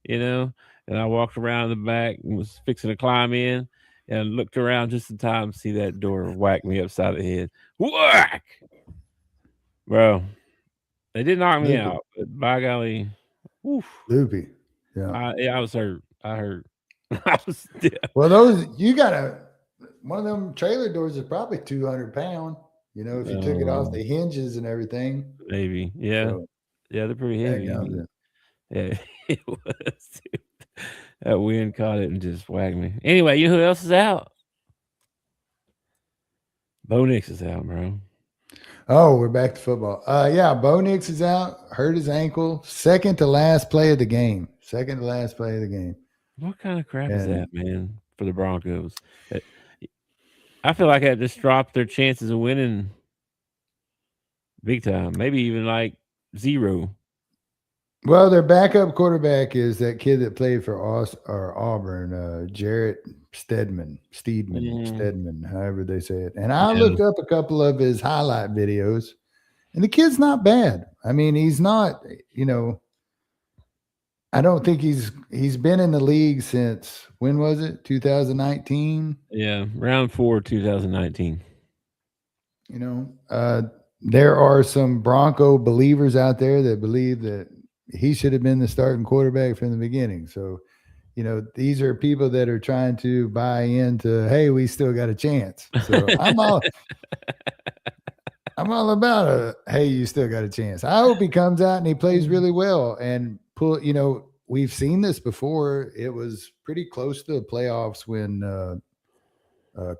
you know. And I walked around the back and was fixing to climb in, and looked around just in time to see that door whack me upside the head. Whack, bro! They did knock me out, but by golly, loopy. Yeah, I was hurt. I hurt. I was dead. Well, one of them trailer doors is probably 200 pounds. You know, if you took it off the hinges and everything. Maybe. Yeah. So, yeah, they're pretty heavy. Yeah, it was. That wind caught it and just whacked me. Anyway, you know who else is out? Bo Nix is out, bro. Oh, we're back to football. Yeah, Bo Nix is out, hurt his ankle. Second to last play of the game. What kind of crap is And that, man, for the Broncos? Uh, I feel like that just dropped their chances of winning big time. Maybe even like 0. well, their backup quarterback is that kid that played for Auburn, Jarrett Stedman, however they say it. And I looked up a couple of his highlight videos, and the kid's not bad. I mean, he's not, I don't think he's been in the league since, when was it? 2019? Yeah, round 4, 2019. There are some Bronco believers out there that believe that he should have been the starting quarterback from the beginning. So, these are people that are trying to buy into, hey, we still got a chance. So I'm all about hey, you still got a chance. I hope he comes out and he plays really well and we've seen this before. It was pretty close to the playoffs when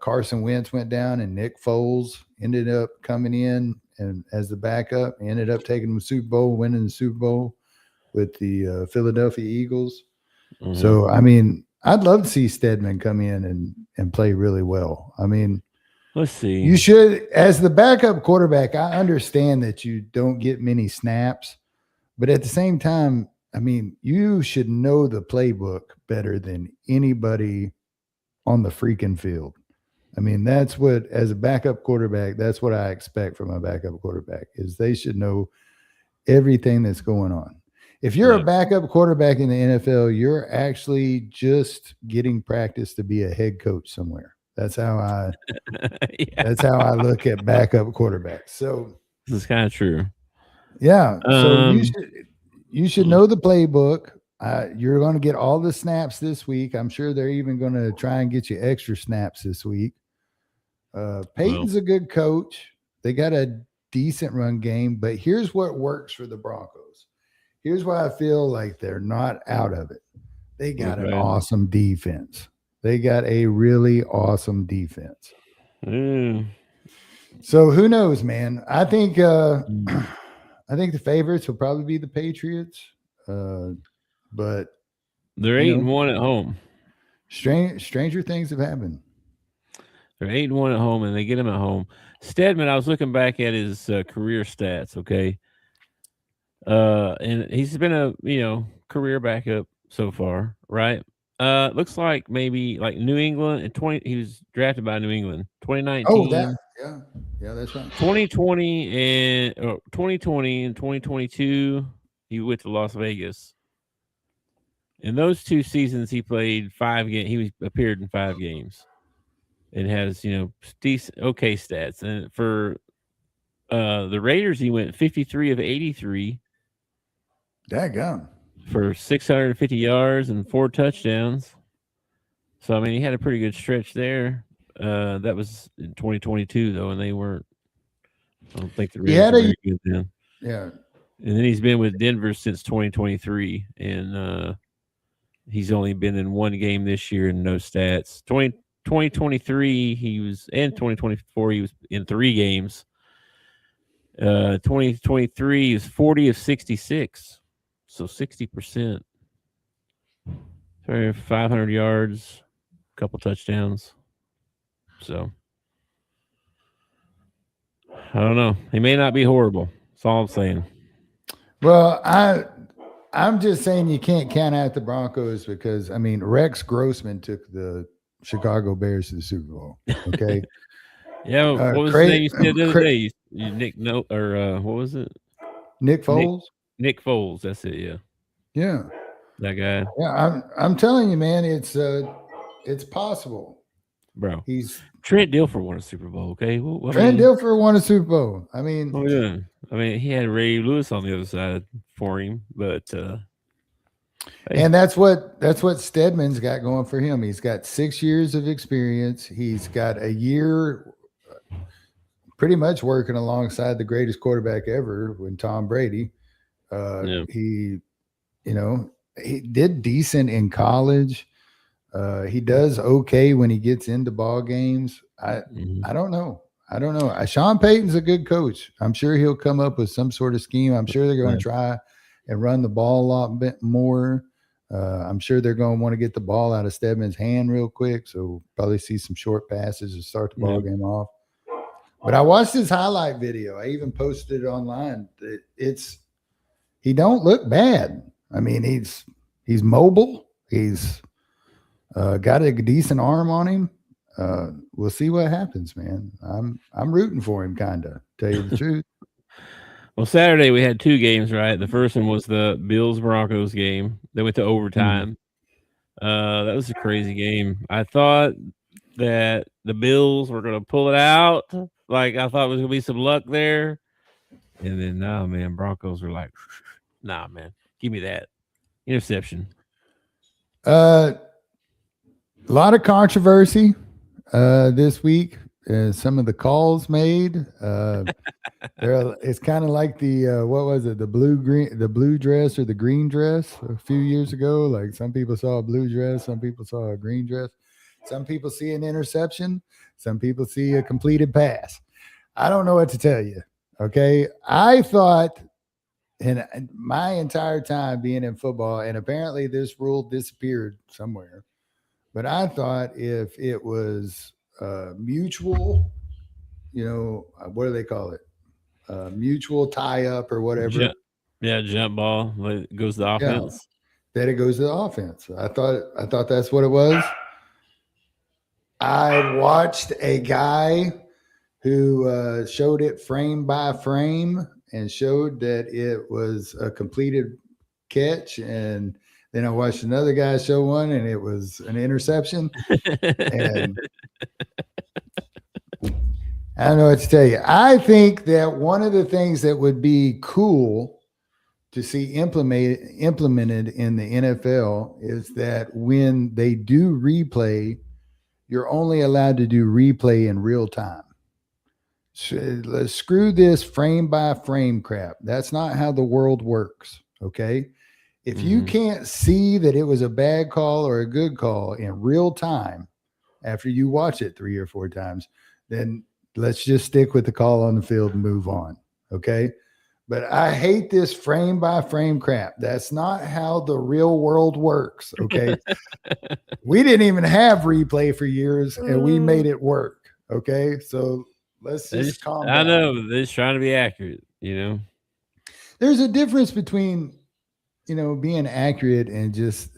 Carson Wentz went down and Nick Foles ended up coming in and as the backup, ended up taking the Super Bowl, winning the Super Bowl with the Philadelphia Eagles. Mm-hmm. So, I mean, I'd love to see Stedman come in and play really well. I mean, let's see. You should, as the backup quarterback, I understand that you don't get many snaps, but at the same time, I mean, you should know the playbook better than anybody on the freaking field. I mean, that's what, as a backup quarterback, that's what I expect from a backup quarterback, is they should know everything that's going on. If you're a backup quarterback in the NFL, you're actually just getting practice to be a head coach somewhere. That's how I that's how I look at backup quarterbacks. So this is kind of true. Yeah. So you should know the playbook. You're going to get all the snaps this week. I'm sure they're even going to try and get you extra snaps this week. Peyton's a good coach. They got a decent run game, but here's what works for the Broncos. Here's why I feel like they're not out of it. They got an awesome defense. They got a really awesome defense. So who knows, man? I think the favorites will probably be the Patriots. But they're 8-1 at home. Stranger things have happened. They're 8-1 at home, and they get him at home. Stedman, I was looking back at his career stats. Okay, and he's been a career backup so far, right? Looks like maybe like New England in 20. He was drafted by New England 2019. Oh, yeah, that's right. 2020 and 2022, he went to Las Vegas. In those 2 seasons, he played 5 games. He appeared in 5 games. It has decent, okay stats. And for the Raiders, he went 53 of 83. Daggum. For 650 yards and 4 touchdowns. So, I mean, he had a pretty good stretch there. That was in 2022, though, and they weren't. I don't think the Raiders were very good then. Yeah. And then he's been with Denver since 2023, and he's only been in 1 game this year and no stats. 2023, he was, and 2024, he was in 3 games. 2023 is 40 of 66. So 60%. 500 yards, a couple touchdowns. So I don't know. He may not be horrible. That's all I'm saying. Well, I'm just saying you can't count out the Broncos because I mean Rex Grossman took the Chicago Bears to the Super Bowl. Okay. Yeah. What was the name you said the other day? What was it? Nick Foles. Nick Foles, that's it, yeah. Yeah. That guy. Yeah, I'm telling you, man, it's possible. Bro. He's Trent Dilfer won a Super Bowl, okay? Trent Dilfer won a Super Bowl. I mean, yeah. I mean, he had Ray Lewis on the other side for him, but and that's what Stedman's got going for him. He's got 6 years of experience. He's got a year pretty much working alongside the greatest quarterback ever when Tom Brady. He did decent in college. He does okay when he gets into ball games. I don't know. I don't know. Sean Payton's a good coach. I'm sure he'll come up with some sort of scheme. I'm sure they're going to try and run the ball a lot bit more. I'm sure they're going to want to get the ball out of Stedman's hand real quick. So probably see some short passes to start the ball game off. But I watched his highlight video. I even posted it online. He don't look bad. I mean, he's mobile. He's got a decent arm on him. We'll see what happens, man. I'm rooting for him, kinda. Tell you the truth. Well, Saturday we had 2 games, right? The first one was the Bills-Broncos game. They went to overtime. That was a crazy game. I thought that the Bills were going to pull it out. Like, I thought it was going to be some luck there. And then, no, man, Broncos were like, nah, man, give me that. Interception. A lot of controversy this week. Some of the calls made. It's kind of like the what was it? The blue dress or the green dress a few years ago. Like some people saw a blue dress, some people saw a green dress. Some people see an interception, some people see a completed pass. I don't know what to tell you. Okay, I thought in my entire time being in football, and apparently this rule disappeared somewhere, but I thought if it was mutual, what do they call it? Mutual tie up or whatever. Jump ball. It goes to the offense. That it goes to the offense. I thought that's what it was. I watched a guy who showed it frame by frame and showed that it was a completed catch, and then I watched another guy show one, and it was an interception. And I don't know what to tell you. I think that one of the things that would be cool to see implemented in the NFL is that when they do replay, you're only allowed to do replay in real time. So let's screw this frame by frame crap. That's not how the world works. Okay. If you can't see that it was a bad call or a good call in real time after you watch it 3 or 4 times, then let's just stick with the call on the field and move on. Okay. But I hate this frame by frame crap. That's not how the real world works. Okay. We didn't even have replay for years and we made it work. Okay. So let's just calm down. I know they're just trying to be accurate, There's a difference between, being accurate and just,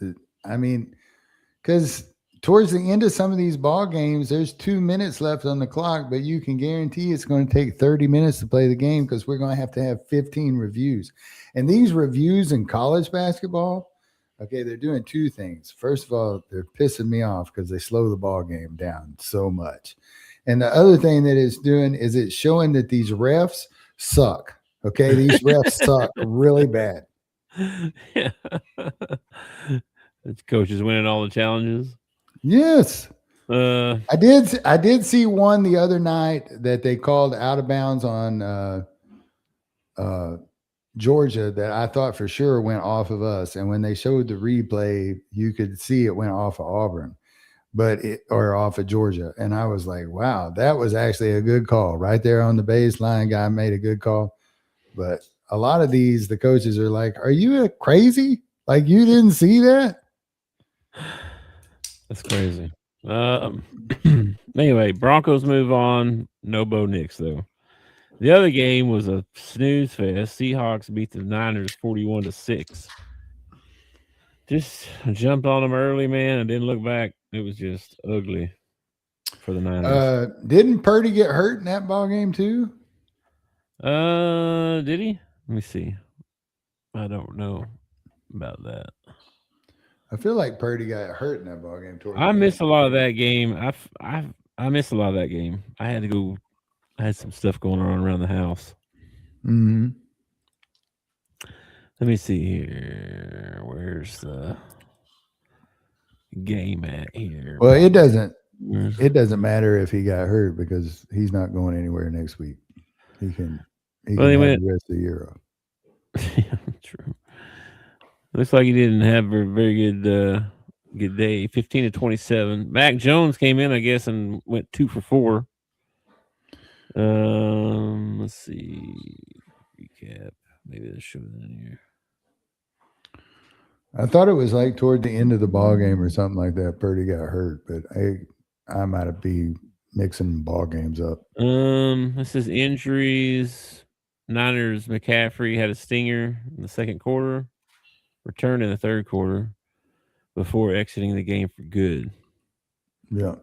because towards the end of some of these ball games, there's 2 minutes left on the clock, but you can guarantee it's going to take 30 minutes to play the game because we're going to have 15 reviews. And these reviews in college basketball, okay, they're doing 2 things. First of all, they're pissing me off because they slow the ball game down so much. And the other thing that it's doing is it's showing that these refs suck. Okay, these refs suck really bad. Yeah. This coach is winning all the challenges. Yes. I did see one the other night that they called out of bounds on Georgia that I thought for sure went off of us. And when they showed the replay, you could see it went off of Auburn, or off of Georgia. And I was like, wow, that was actually a good call right there on the baseline. Guy made a good call. But a lot of these, the coaches are like, are you crazy? Like you didn't see that? That's crazy. Anyway, Broncos move on. No Bo Nix, though. The other game was a snooze fest. Seahawks beat the Niners 41-6. Just jumped on them early, man, and didn't look back. It was just ugly for the Niners. Didn't Purdy get hurt in that ball game too? Did he? Let me see. I don't know about that. I feel like Purdy got hurt in that ball game. I missed a lot of that game. I missed a lot of that game. I had to go. I had some stuff going on around the house. Mm-hmm. Let me see here. Where's the game at here? Well, it doesn't matter if he got hurt because he's not going anywhere next week. He can have the rest of the year off. Yeah, true. Looks like he didn't have a very good day. 15-27. Mac Jones came in, I guess, and went 2 for 4. Let's see. Recap. Maybe they'll show that in here. I thought it was like toward the end of the ball game or something like that. Purdy got hurt, but I might be mixing ball games up. This is injuries. Niners McCaffrey had a stinger in the second quarter, returned in the third quarter before exiting the game for good. Yeah.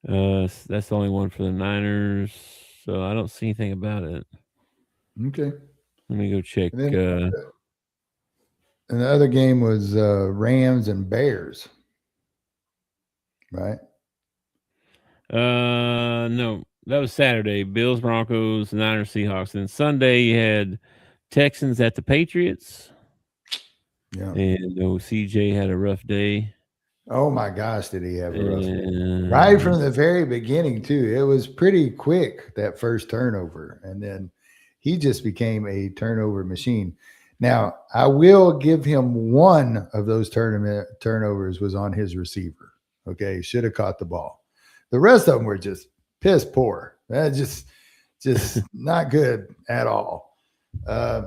That's the only one for the Niners, so I don't see anything about it. Okay. Let me go check. And then, and the other game was Rams and Bears, right? No, that was Saturday. Bills, Broncos, Niners, Seahawks. And Sunday you had Texans at the Patriots. Yeah. And CJ had a rough day. Oh my gosh, did he have a rough day? Right from the very beginning, too. It was pretty quick, that first turnover. And then he just became a turnover machine. Now, I will give him one of those turnovers was on his receiver. Okay, should have caught the ball. The rest of them were just piss poor. That just not good at all. And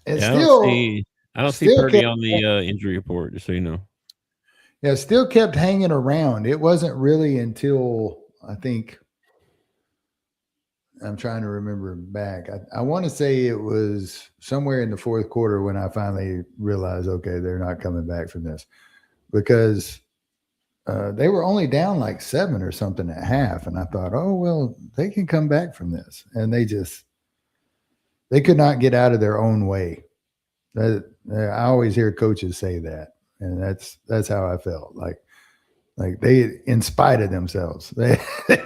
I don't see Purdy on the injury report, just so you know. Yeah, still kept hanging around. It wasn't really until I think I'm trying to remember back. I want to say it was somewhere in the fourth quarter when I finally realized, okay, they're not coming back from this because they were only down like 7 or something at half. And I thought, oh, well, they can come back from this. And they could not get out of their own way. I always hear coaches say that. And that's how I felt. Like they, in spite of themselves, they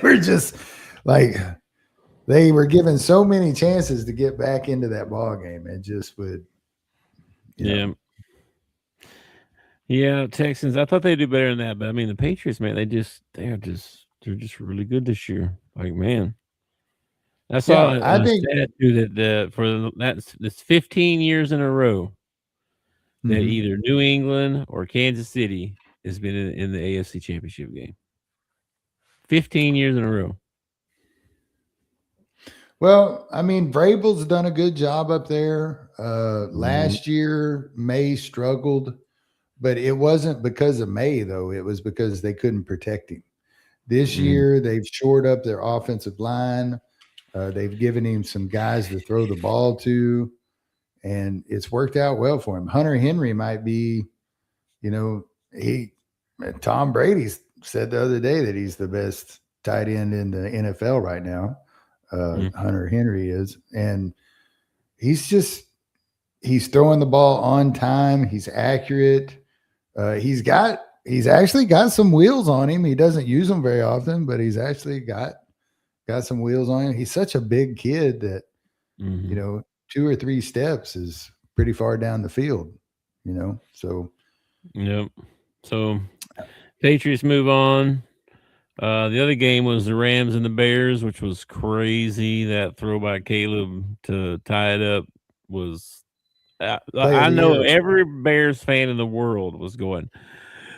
were just like they were given so many chances to get back into that ball game. It just would. Yeah. Yeah, Texans. I thought they'd do better than that, but I mean the Patriots, man, they're just really good this year. Like, man. I saw a stat too that that's 15 years in a row that either New England or Kansas City has been in the AFC Championship game. 15 years in a row. Well, I mean, Vrabel's done a good job up there. Last year, May struggled, but it wasn't because of May, though. It was because they couldn't protect him. This year, they've shored up their offensive line. They've given him some guys to throw the ball to. And it's worked out well for him. Hunter Henry might be, Tom Brady said the other day that he's the best tight end in the NFL right now. Hunter Henry is. And he's throwing the ball on time. He's accurate. He's actually got some wheels on him. He doesn't use them very often, but he's actually got some wheels on him. He's such a big kid that, 2 or 3 steps is pretty far down the field, so. Yep. So Patriots move on. The other game was the Rams and the Bears, which was crazy. That throw by Caleb to tie it up was, I know every Bears fan in the world was going,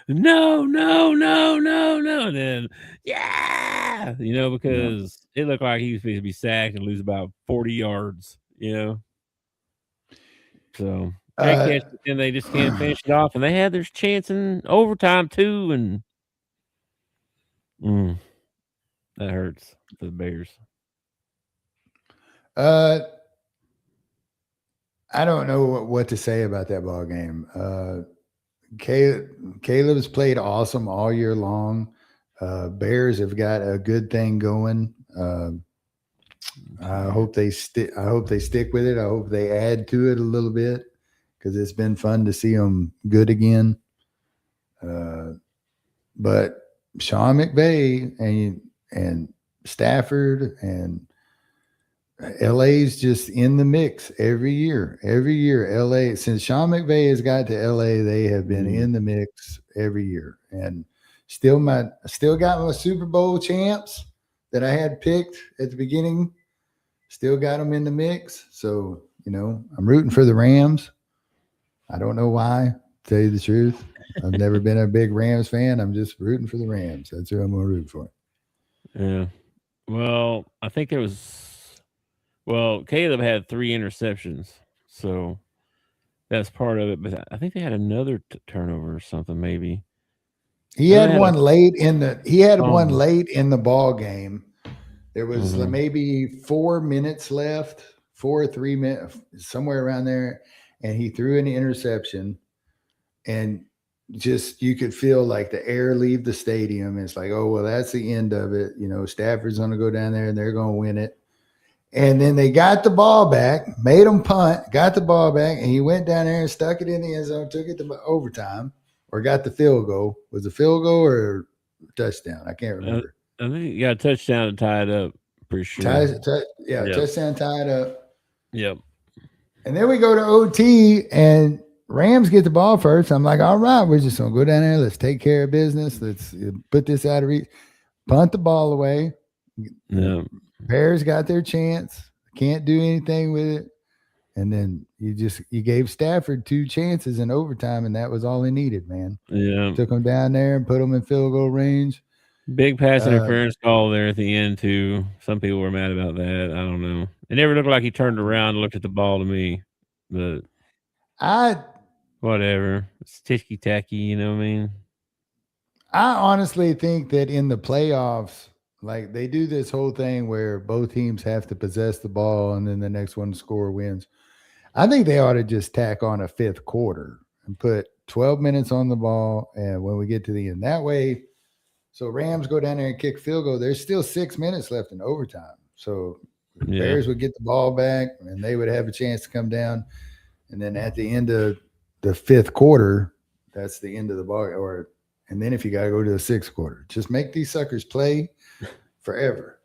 no. And then, yeah, because it looked like he was going to be sacked and lose about 40 yards. So and they just can't finish it off, and they had their chance in overtime too, and that hurts for the Bears. I don't know what to say about that ball game. Caleb's played awesome all year long. Bears have got a good thing going. I hope they stick with it. I hope they add to it a little bit because it's been fun to see them good again. But Sean McVay and Stafford and LA's just in the mix every year. Every year, LA, since Sean McVay has got to LA, they have been in the mix every year. And still got my Super Bowl champs that I had picked at the beginning. Still got them in the mix. So, I'm rooting for the Rams. I don't know why, to tell you the truth. I've never been a big Rams fan. I'm just rooting for the Rams. That's who I'm going to root for. Yeah. Well, I think there was. Well, Caleb had 3 interceptions, so that's part of it. But I think they had another turnover or something. Maybe He I know they had had a one late in the. He had one fumble. late in the ball game. There was Mhm. maybe 4 minutes left, 4 or 3 minutes, somewhere around there, and he threw an interception, and just you could feel like the air leave the stadium. It's like, oh well, that's the end of it. Stafford's going to go down there and they're going to win it. And then they got the ball back, made him punt, got the ball back, and he went down there and stuck it in the end zone, took it to overtime, or got the field goal. Was it field goal or touchdown? I can't remember. I think he got a touchdown to tie it up. Pretty sure. Yep. Touchdown tied up. Yep. And then we go to OT, and Rams get the ball first. I'm like, all right, we're just going to go down there. Let's take care of business. Let's put this out of reach. Punt the ball away. Yeah. Bears got their chance. Can't do anything with it. And then you gave Stafford 2 chances in overtime, and that was all he needed, man. Yeah. Took him down there and put him in field goal range. Big pass interference call there at the end, too. Some people were mad about that. I don't know. It never looked like he turned around and looked at the ball to me. But whatever. It's ticky-tacky, you know what I mean? I honestly think that in the playoffs, like they do this whole thing where both teams have to possess the ball and then the next one to score wins. I think they ought to just tack on a 5th quarter and put 12 minutes on the ball. And when we get to the end, that way, so Rams go down there and kick field goal. There's still 6 minutes left in overtime. So the Bears would get the ball back and they would have a chance to come down. And then at the end of the 5th quarter, that's the end of the ball. And then if you got to go to the 6th quarter, just make these suckers play forever.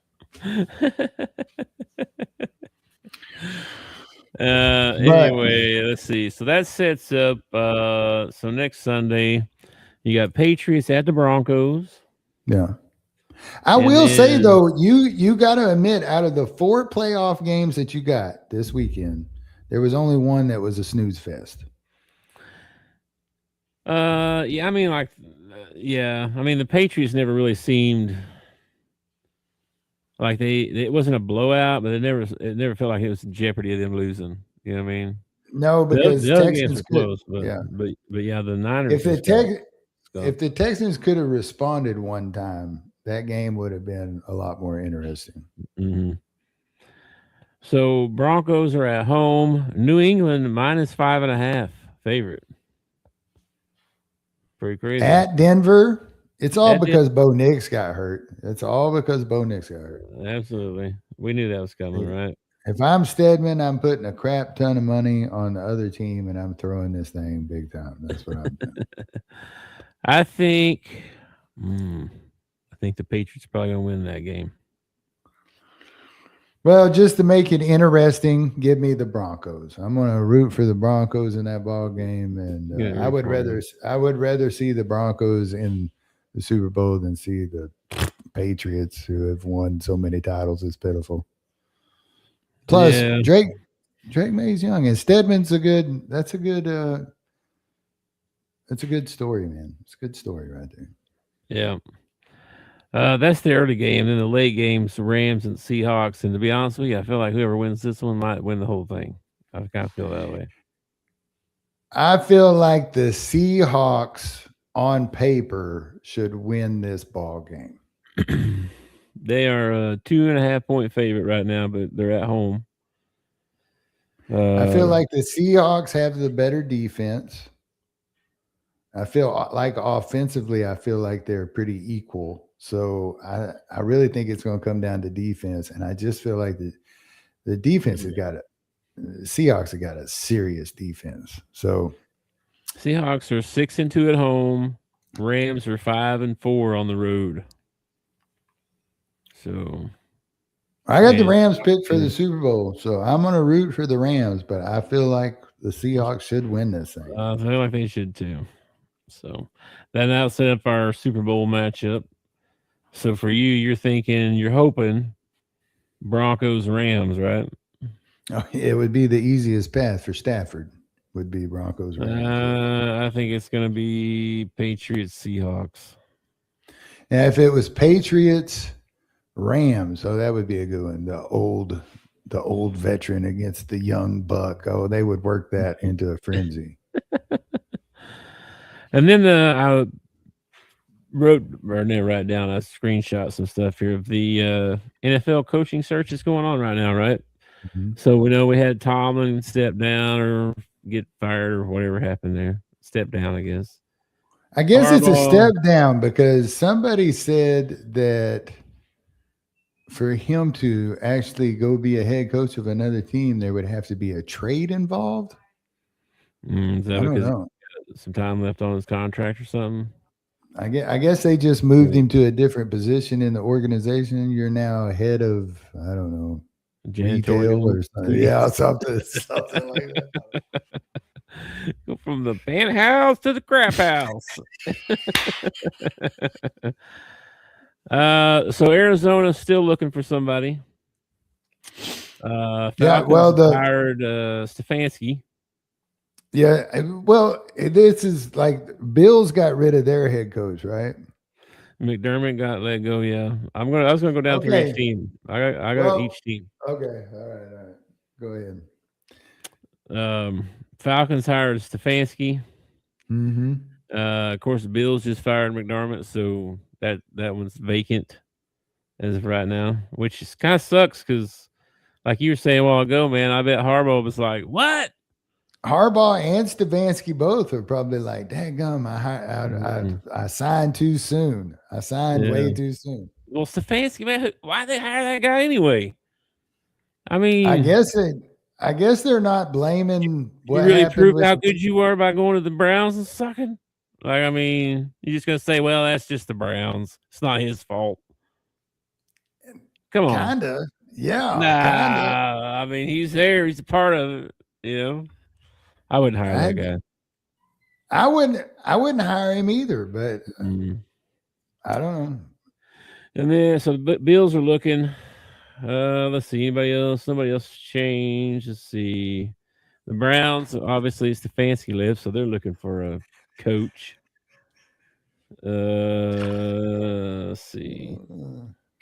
Anyway, let's see. So that sets up. So next Sunday, you got Patriots at the Broncos. Yeah. I will say though, you got to admit, out of the 4 playoff games that you got this weekend, there was only one that was a snooze fest. Yeah, I mean, I mean, the Patriots never really seemed like it wasn't a blowout, but it never felt like it was in jeopardy of them losing. You know what I mean? No, because the Texans were close, but yeah, the Niners. If the Texans could have responded one time, that game would have been a lot more interesting. Mm-hmm. So Broncos are at home. New England -5.5 favorite. Pretty crazy. At Denver, it's all because Bo Nix got hurt. It's all because Bo Nix got hurt. Absolutely. We knew that was coming, right? If I'm Stedman, I'm putting a crap ton of money on the other team, and I'm throwing this thing big time. That's what I'm doing. I think the Patriots are probably going to win that game. Well, just to make it interesting, give me the Broncos. I'm going to root for the Broncos in that ball game, and I would rather see the Broncos in the Super Bowl than see the Patriots, who have won so many titles. It's pitiful. Plus, Drake May's young, and Stedman's that's a good story, man. It's a good story right there. Yeah. That's the early game. Then the late games, Rams and Seahawks. And to be honest with you, I feel like whoever wins this one might win the whole thing. I kind of feel that way. I feel like the Seahawks on paper should win this ball game. They are a 2.5 point favorite right now, but they're at home. I feel like the Seahawks have the better defense. I feel like offensively, I feel like they're pretty equal. So I really think it's going to come down to defense. And I just feel like the defense the Seahawks have got a serious defense. So Seahawks are 6-2 at home. Rams are 5-4 on the road. So I got the Rams picked for the Super Bowl. So I'm going to root for the Rams, but I feel like the Seahawks should win this thing. I feel like they should too. So then that'll set up our Super Bowl matchup. So for you, you're hoping Broncos Rams, right? Oh, it would be the easiest path for Stafford. Would be Broncos Rams. I think it's going to be Patriots Seahawks. Now, if it was Patriots Rams. Oh, that would be a good one. The old veteran against the young buck. Oh, they would work that into a frenzy. And then I write down, I screenshot some stuff here of the NFL coaching search is going on right now, right? Mm-hmm. So we know we had Tomlin step down or get fired or whatever happened there. Step down, I guess. I guess it's a step down because somebody said that for him to actually go be a head coach of another team, there would have to be a trade involved. Is that I don't because know. he got some time left on his contract or something? I guess they just moved him to a different position in the organization. You're now head of, I don't know, retail or something. Yeah, something like that. Go from the penthouse to the crap house. So Arizona's still looking for somebody. Falcons hired Stefanski. Yeah, well, this is like Bills got rid of their head coach, right? McDermott got let go. Yeah, I was gonna go down through each team. I got each team. Okay, all right. Go ahead. Falcons hired Stefanski. Mm-hmm. Of course, the Bills just fired McDermott, so that one's vacant as of right now, which is kind of sucks because, like you were saying a while ago, man, I bet Harbaugh was like, "What?" Harbaugh and Stefanski both are probably like, "Dadgum, I signed too soon. I signed way too soon." Well, Stefanski, man, why'd they hire that guy anyway? I mean, I guess they're not blaming what you really happened proved with how good you were by going to the Browns and sucking. Like, I mean, you're just gonna say, "Well, that's just the Browns. It's not his fault." Come on, kinda, yeah, kinda. I mean, he's there. He's a part of it. You know, I wouldn't hire that guy. I wouldn't hire him either, but I don't know. And then, so the Bills are looking. Let's see. Anybody else? Somebody else changed. Let's see. The Browns, obviously, Stefanski lives, so they're looking for a coach. Let's see.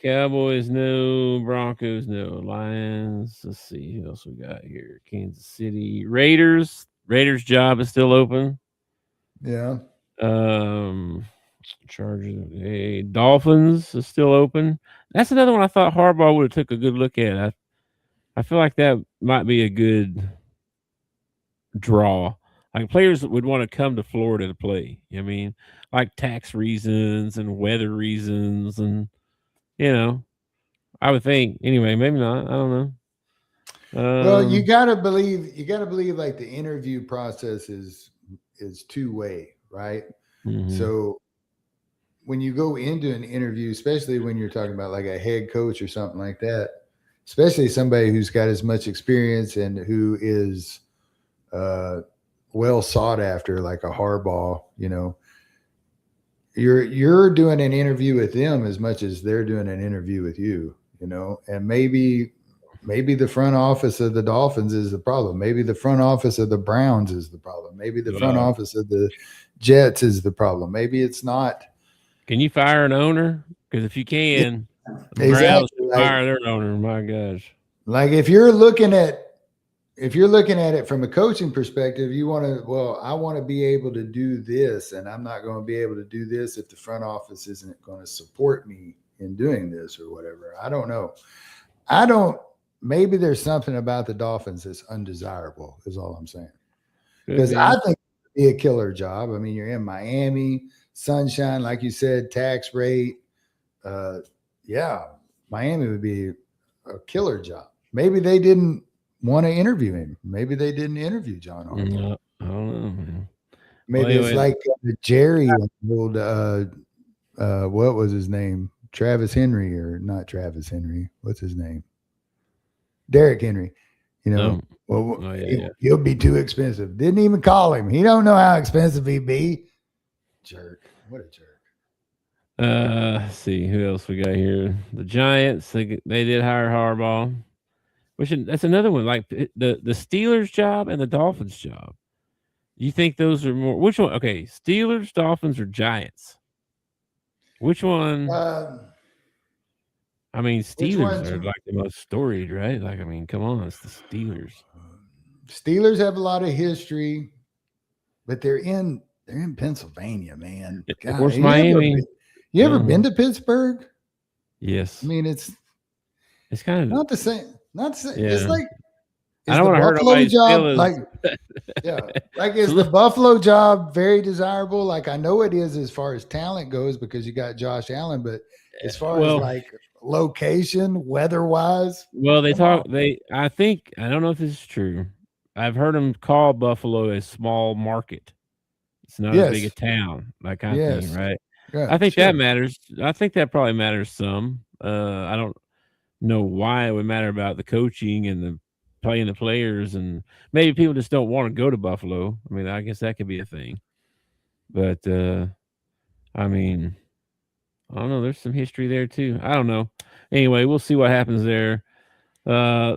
Cowboys, no. Broncos, no. Lions. Let's see. Who else we got here? Kansas City. Raiders. Raiders' job is still open. Yeah. Chargers. Dolphins is still open. That's another one I thought Harbaugh would have took a good look at. I feel like that might be a good draw. Like players would want to come to Florida to play. I mean, like tax reasons and weather reasons, and I would think. Anyway, maybe not. I don't know. Well, you gotta believe like the interview process is two-way, right? Mm-hmm. So when you go into an interview, especially when you're talking about like a head coach or something like that, especially somebody who's got as much experience and who is well sought after, like a Harbaugh, you're doing an interview with them as much as they're doing an interview with you, and maybe the front office of the Dolphins is the problem. Maybe the front office of the Browns is the problem. Maybe the front office of the Jets is the problem. Maybe it's not. Can you fire an owner? Because if you can, the Browns fire their owner. My gosh! Like if you're looking at it from a coaching perspective, you want to. Well, I want to be able to do this, and I'm not going to be able to do this if the front office isn't going to support me in doing this or whatever. I don't know. Maybe there's something about the Dolphins that's undesirable. Is all I'm saying. Because I think it'd be a killer job. I mean, you're in Miami. Sunshine, like you said, tax rate. Miami would be a killer job. Maybe they didn't want to interview him. Maybe they didn't interview John Harbaugh. I don't know, man. Maybe it's like Jerry old, what was his name? Travis Henry or not Travis Henry. What's his name? Derrick Henry. He'll be too expensive. Didn't even call him. He don't know how expensive he'd be. Jerk. What a jerk. Let's see who else we got here. The Giants, they did hire Harbaugh, which that's another one. Like the Steelers job and the Dolphins job. You think those are more? Which one? Okay, Steelers, Dolphins, or Giants? Which one? I mean, Which Steelers ones? are like the most storied, right? Like, I mean, come on, it's the Steelers. Steelers have a lot of history, but they're in Pennsylvania, man. Of God, course, you Miami. ever been to Pittsburgh? Yes. I mean, it's kind of not the same. Not the same. Yeah. It's like I don't the want to hurt Buffalo nobody's job feelings. like yeah, like is the Buffalo job very desirable? Like I know it is as far as talent goes because you got Josh Allen, but as far as like location, weather-wise, they talk. I think I don't know if this is true. I've heard them call Buffalo a small market. It's not as big a town, that kind of thing, right? Yeah, I think that matters. I think that probably matters some. I don't know why it would matter about the coaching and the playing the players, and maybe people just don't want to go to Buffalo. I mean, I guess that could be a thing. But I mean, I don't know. There's some history there too. I don't know. Anyway, we'll see what happens there.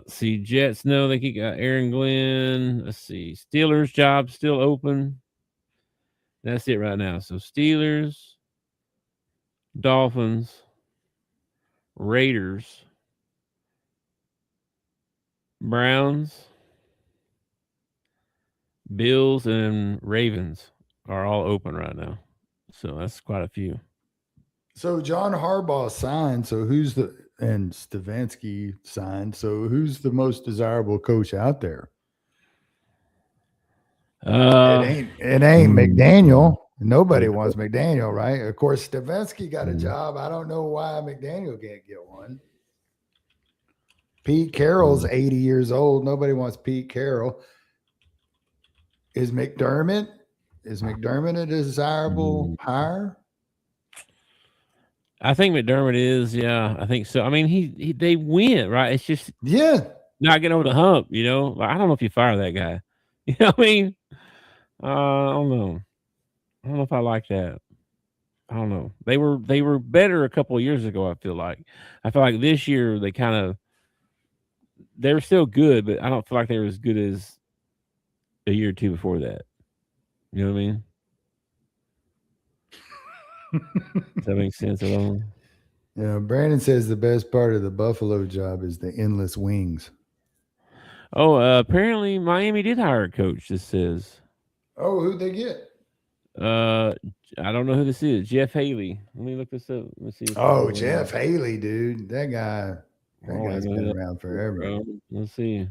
See, Jets. No, they got Aaron Glenn. Let's see, Steelers job still open. That's it right now. So Steelers, Dolphins, Raiders, Browns, Bills, and Ravens are all open right now. So that's quite a few. So John Harbaugh signed. So and Stefanski signed. So who's the most desirable coach out there? It ain't McDaniel. Nobody wants McDaniel, right? Of course, Stefanski got a job. I don't know why McDaniel can't get one. Pete Carroll's 80 years old. Nobody wants Pete Carroll. Is McDermott a desirable hire? I think McDermott is, yeah. I think so. I mean, they win, right? It's just not getting over the hump, you know. Like, I don't know if you fire that guy. You know what I mean? I don't know. I don't know if I like that. I don't know. They were better a couple of years ago. I feel like this year they were still good, but I don't feel like they were as good as a year or two before that. You know what I mean? Does that make sense at all? Yeah, Brandon says the best part of the Buffalo job is the endless wings. Oh, apparently Miami did hire a coach. This says. Oh, who'd they get? I don't know who this is. Jeff Haley. Let me look this up. Let's see. Oh, Jeff Haley, dude. That guy's been around forever. Let's see.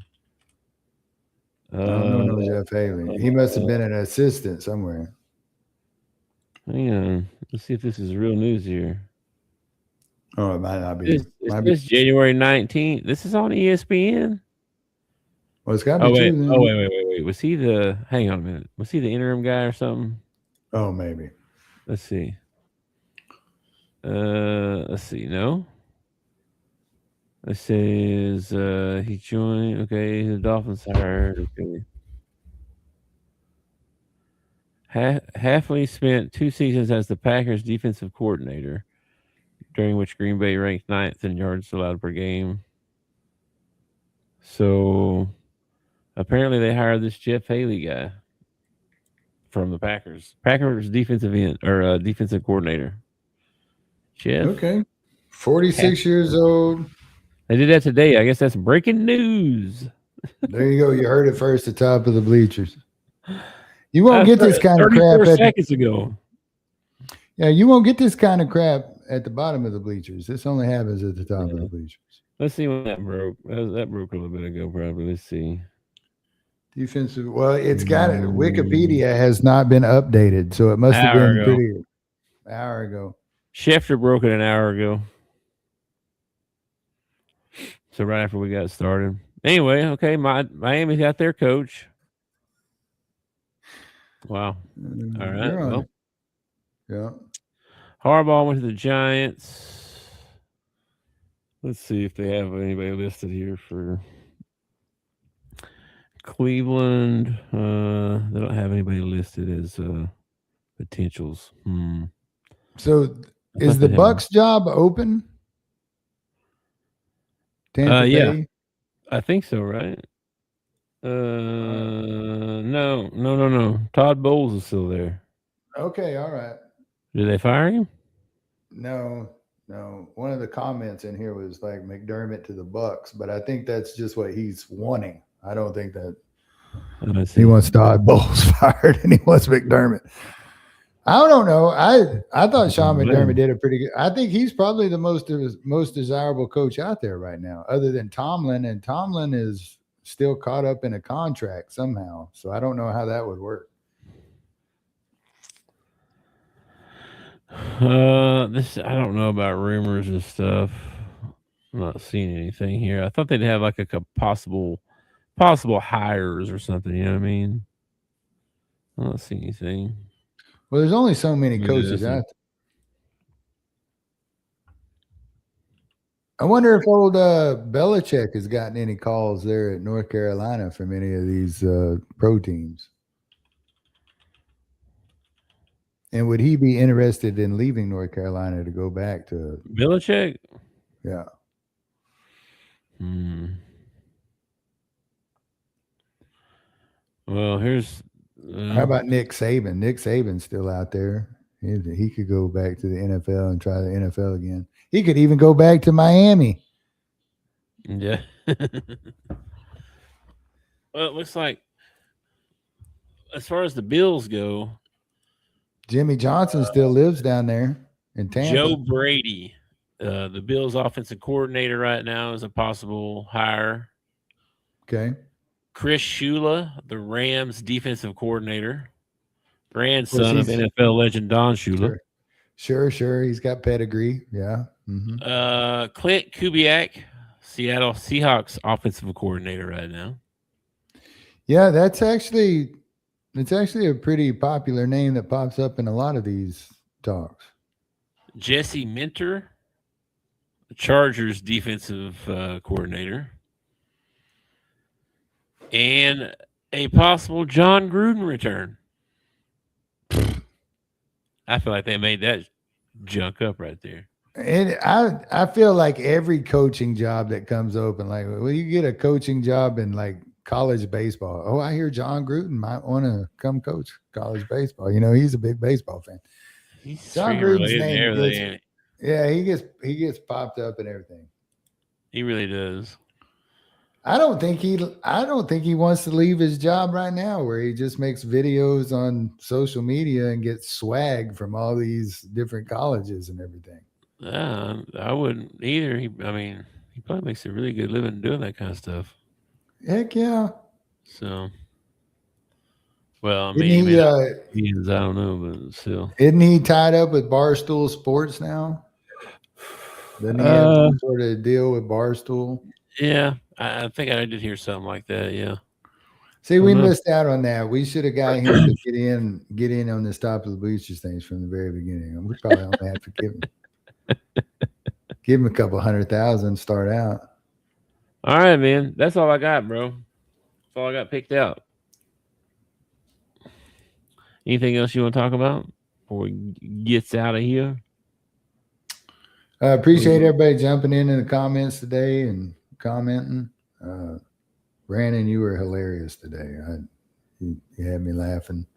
I don't know Jeff Haley. He must have been an assistant somewhere. Hang on. Let's see if this is real news here. Oh, it might not be. This January 19th. This is on ESPN. Well, it's got to be true. Oh, wait. Was he hang on a minute. Was he the interim guy or something? Oh, maybe. Let's see. No. It says he joined. Okay, the Dolphins hired. Okay. Hafley spent 2 seasons as the Packers defensive coordinator, during which Green Bay ranked 9th in yards allowed per game. So apparently they hired this Jeff Haley guy from the Packers. Packers defensive end or defensive coordinator. Jeff. Okay. 46 years old. They did that today. I guess that's breaking news. There you go. You heard it first at the top of the bleachers. You won't get this kind of crap. 34 seconds ago. Yeah, you won't get this kind of crap at the bottom of the bleachers. This only happens at the top of the bleachers. Let's see when that broke. That broke a little bit ago, probably. Let's see. Defensive. Well, it's got it. Wikipedia has not been updated, so it must have been an hour ago. Schefter broke it an hour ago. So right after we got started. Anyway, okay, Miami got their coach. Wow. All right. Well, yeah. Harbaugh went to the Giants. Let's see if they have anybody listed here for Cleveland. They don't have anybody listed as potentials. So is the Bucs job open? Tampa yeah. Bay? I think so, right? No. Todd Bowles is still there. Okay, all right. Did they fire him? No. No, one of the comments in here was like McDermott to the Bucks, but I think that's just what he's wanting. I don't think that he wants Todd Bowles fired and he wants McDermott. I don't know. I thought Sean McDermott did a pretty good. I think he's probably the most desirable coach out there right now, other than Tomlin. And Tomlin is still caught up in a contract somehow, so I don't know how that would work. This I don't know about rumors and stuff. I'm not seeing anything here. I thought they'd have like a possible hires or something. You know what I mean? I don't see anything. Well, there's only so many coaches out there. I wonder if old Belichick has gotten any calls there at North Carolina from any of these pro teams. And would he be interested in leaving North Carolina to go back to Belichick? Yeah. Well, here's how about Nick Saban? Nick Saban's still out there. He could go back to the NFL and try the NFL again. He could even go back to Miami. Yeah. Well, it looks like as far as the Bills go, Jimmy Johnson still lives down there in Tampa. Joe Brady, the Bills offensive coordinator right now, is a possible hire. Okay. Chris Shula, the Rams defensive coordinator, grandson of NFL legend Don Shula. Sure. He's got pedigree. Yeah. Mm-hmm. Clint Kubiak, Seattle Seahawks offensive coordinator right now. Yeah, it's actually a pretty popular name that pops up in a lot of these talks. Jesse Minter, the Chargers defensive coordinator. And a possible John Gruden return. I feel like they made that junk up right there. And I feel like every coaching job that comes open, like, well, you get a coaching job in like college baseball. Oh, I hear John Gruden might want to come coach college baseball. You know, he's a big baseball fan. John Gruden's name he gets popped up and everything. He really does. I don't think he wants to leave his job right now, where he just makes videos on social media and gets swag from all these different colleges and everything. I wouldn't either. He probably makes a really good living doing that kind of stuff. Heck yeah. So, well, I mean, I don't know, but still. Isn't he tied up with Barstool Sports now? Doesn't he have some sort of deal with Barstool? Yeah, I think I did hear something like that. Yeah. See, we missed out on that. We should have got him to get in on this Top of the Bleachers things from the very beginning. We probably only have to give him a couple 100,000 start out. All right, man. That's all I got, bro. That's all I got picked out. Anything else you want to talk about before we gets out of here? I appreciate everybody jumping in the comments today and commenting. Brandon, you were hilarious today. You had me laughing.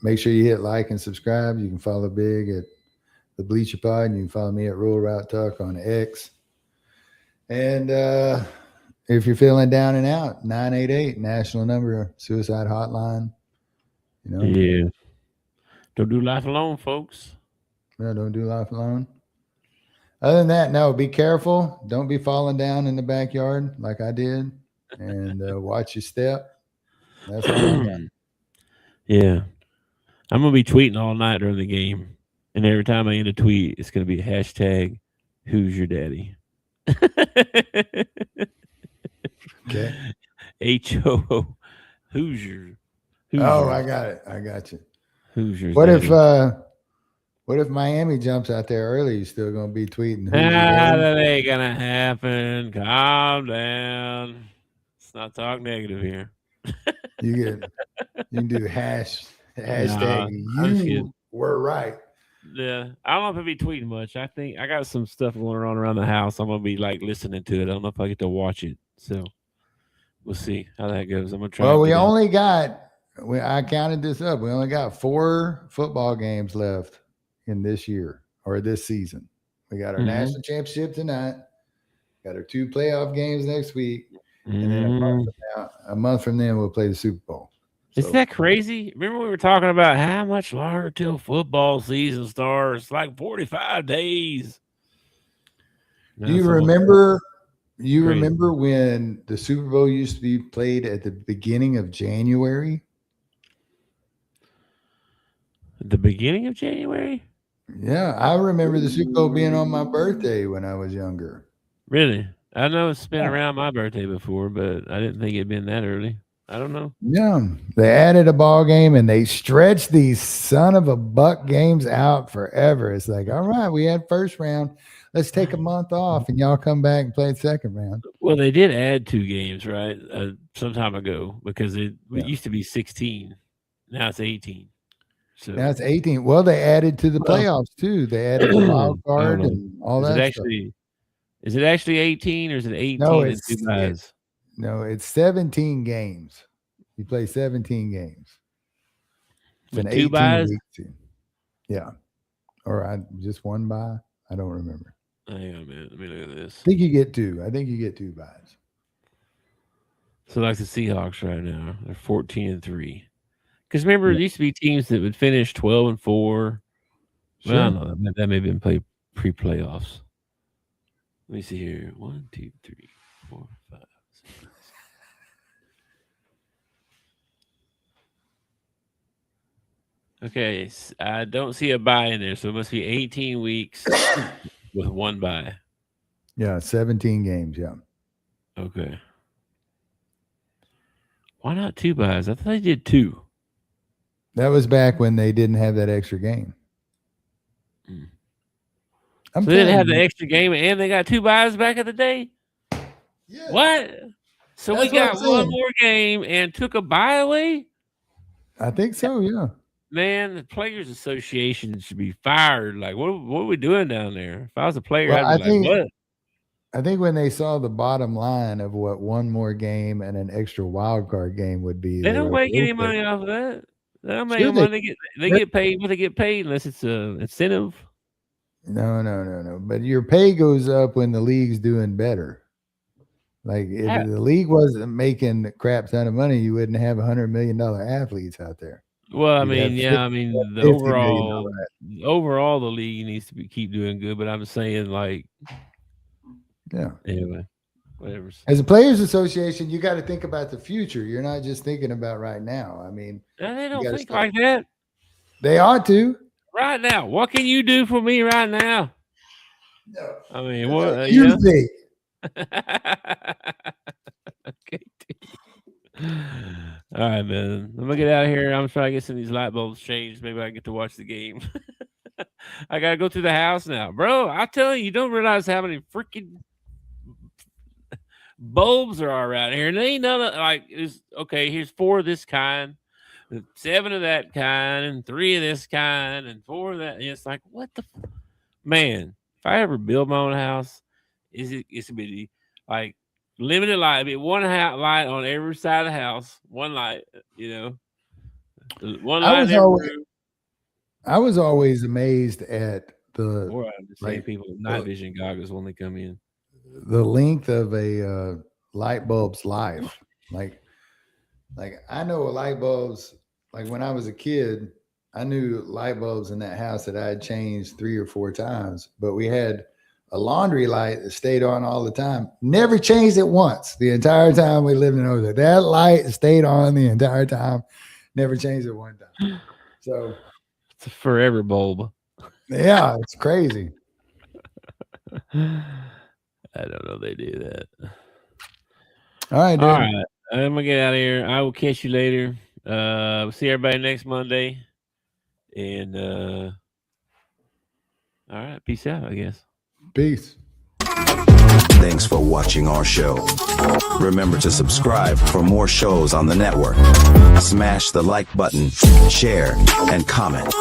Make sure you hit like and subscribe. You can follow Big at the Bleacher Pod, and you can follow me at Rural Route Talk on X. And if you're feeling down and out, 988 national number suicide hotline. You know. Yeah. Don't do life alone, folks. No, don't do life alone. Other than that, no, be careful. Don't be falling down in the backyard like I did. And watch your step. That's all I got. Yeah. I'm going to be tweeting all night during the game. And every time I end a tweet, it's going to be hashtag who's your daddy. Okay. H-O-O. Hoosier. Oh, I got it. I got you. Hoosier. What if Miami jumps out there early? You still gonna be tweeting? That ain't gonna happen. Calm down. Let's not talk negative here. You can do hashtag you were right. Yeah, I don't know if I'll be tweeting much. I think I got some stuff going on around the house. I'm gonna be like listening to it. I don't know if I get to watch it. So we'll see how that goes. I'm gonna try. Well, I counted this up. We only got 4 football games left in this year, or this season. We got our national championship tonight. Got our 2 playoff games next week. And then a month from then, we'll play the Super Bowl. Isn't that crazy? Remember we were talking about how much longer till football season starts? Like 45 days. Do you remember? You remember when the Super Bowl used to be played at the beginning of January? The beginning of January? Yeah, I remember the Super Bowl being on my birthday when I was younger. Really? I know it's been around my birthday before, but I didn't think it'd been that early. I don't know. Yeah, they added a ball game and they stretched these son of a buck games out forever. It's like, all right, we had first round. Let's take a month off and y'all come back and play the second round. Well, they did add 2 games, right? Some time ago because it used to be 16. Now it's 18. So now it's 18. Well, they added to the playoffs too. They added the wild card and all that. Is it actually 18 or is it 18 and 2 buys? No, it's 17 games. You play 17 games. It's an 2 buys? Yeah. Or just 1 bye. I don't remember. Hang on a minute. Let me look at this. I think you get 2. I think you get 2 buys. So like the Seahawks right now, they're 14-3. Because remember, there used to be teams that would finish 12-4. Sure. Well, I don't know. That may have been played pre-playoffs. Let me see here. 1, 2, 3, 4, 5, 6. Okay, I don't see a bye in there, so it must be 18 weeks with 1 bye. Yeah, 17 games, yeah. Okay. Why not 2 buys? I thought they did 2. That was back when they didn't have that extra game. So they didn't have the extra game and they got 2 buys back in the day? Yeah. What? So we got 1 more game and took a bye away? I think so, yeah. Man, the Players Association should be fired. Like, what are we doing down there? If I was a player, I'd be like, what? I think when they saw the bottom line of what 1 more game and an extra wild card game would be, they don't make any money off of that. They don't make any money. They get paid what they get paid unless it's an incentive. No. But your pay goes up when the league's doing better. Like if the league wasn't making a crap ton of money, you wouldn't have $100 million athletes out there. Well, the overall the league needs to keep doing good, but I'm saying like, yeah. Anyway, whatever. As a Players Association, you got to think about the future. You're not just thinking about right now. I mean, they don't think like that. They ought to. Right now, what can you do for me right now? No. I mean, what you think? Okay. All right, man. I'm gonna get out of here. I'm trying to get some of these light bulbs changed. Maybe I get to watch the game. I gotta go through the house now, bro. I'm telling you don't realize how many freaking bulbs there are around here. And they ain't none of here's 4 of this kind, 7 of that kind, and 3 of this kind, and 4 of that. And it's like, what the man? If I ever build my own house, it's gonna be like limited light. It'd be 1 light on every side of the house. 1 light, 1 light in every room. I was always amazed at the people with night vision goggles when they come in. The length of a light bulb's life. Like I know light bulbs, like when I was a kid, I knew light bulbs in that house that I had changed 3 or 4 times, but we had a laundry light that stayed on all the time. Never changed it once the entire time we lived in over there. That light stayed on the entire time. Never changed it one time. So it's a forever bulb. Yeah, it's crazy. I don't know they do that. All right, dude. All right. I'm gonna get out of here. I will catch you later. We'll see everybody next Monday. And all right, peace out, I guess. Peace. Thanks for watching our show. Remember to subscribe for more shows on the network. Smash the like button, share, and comment.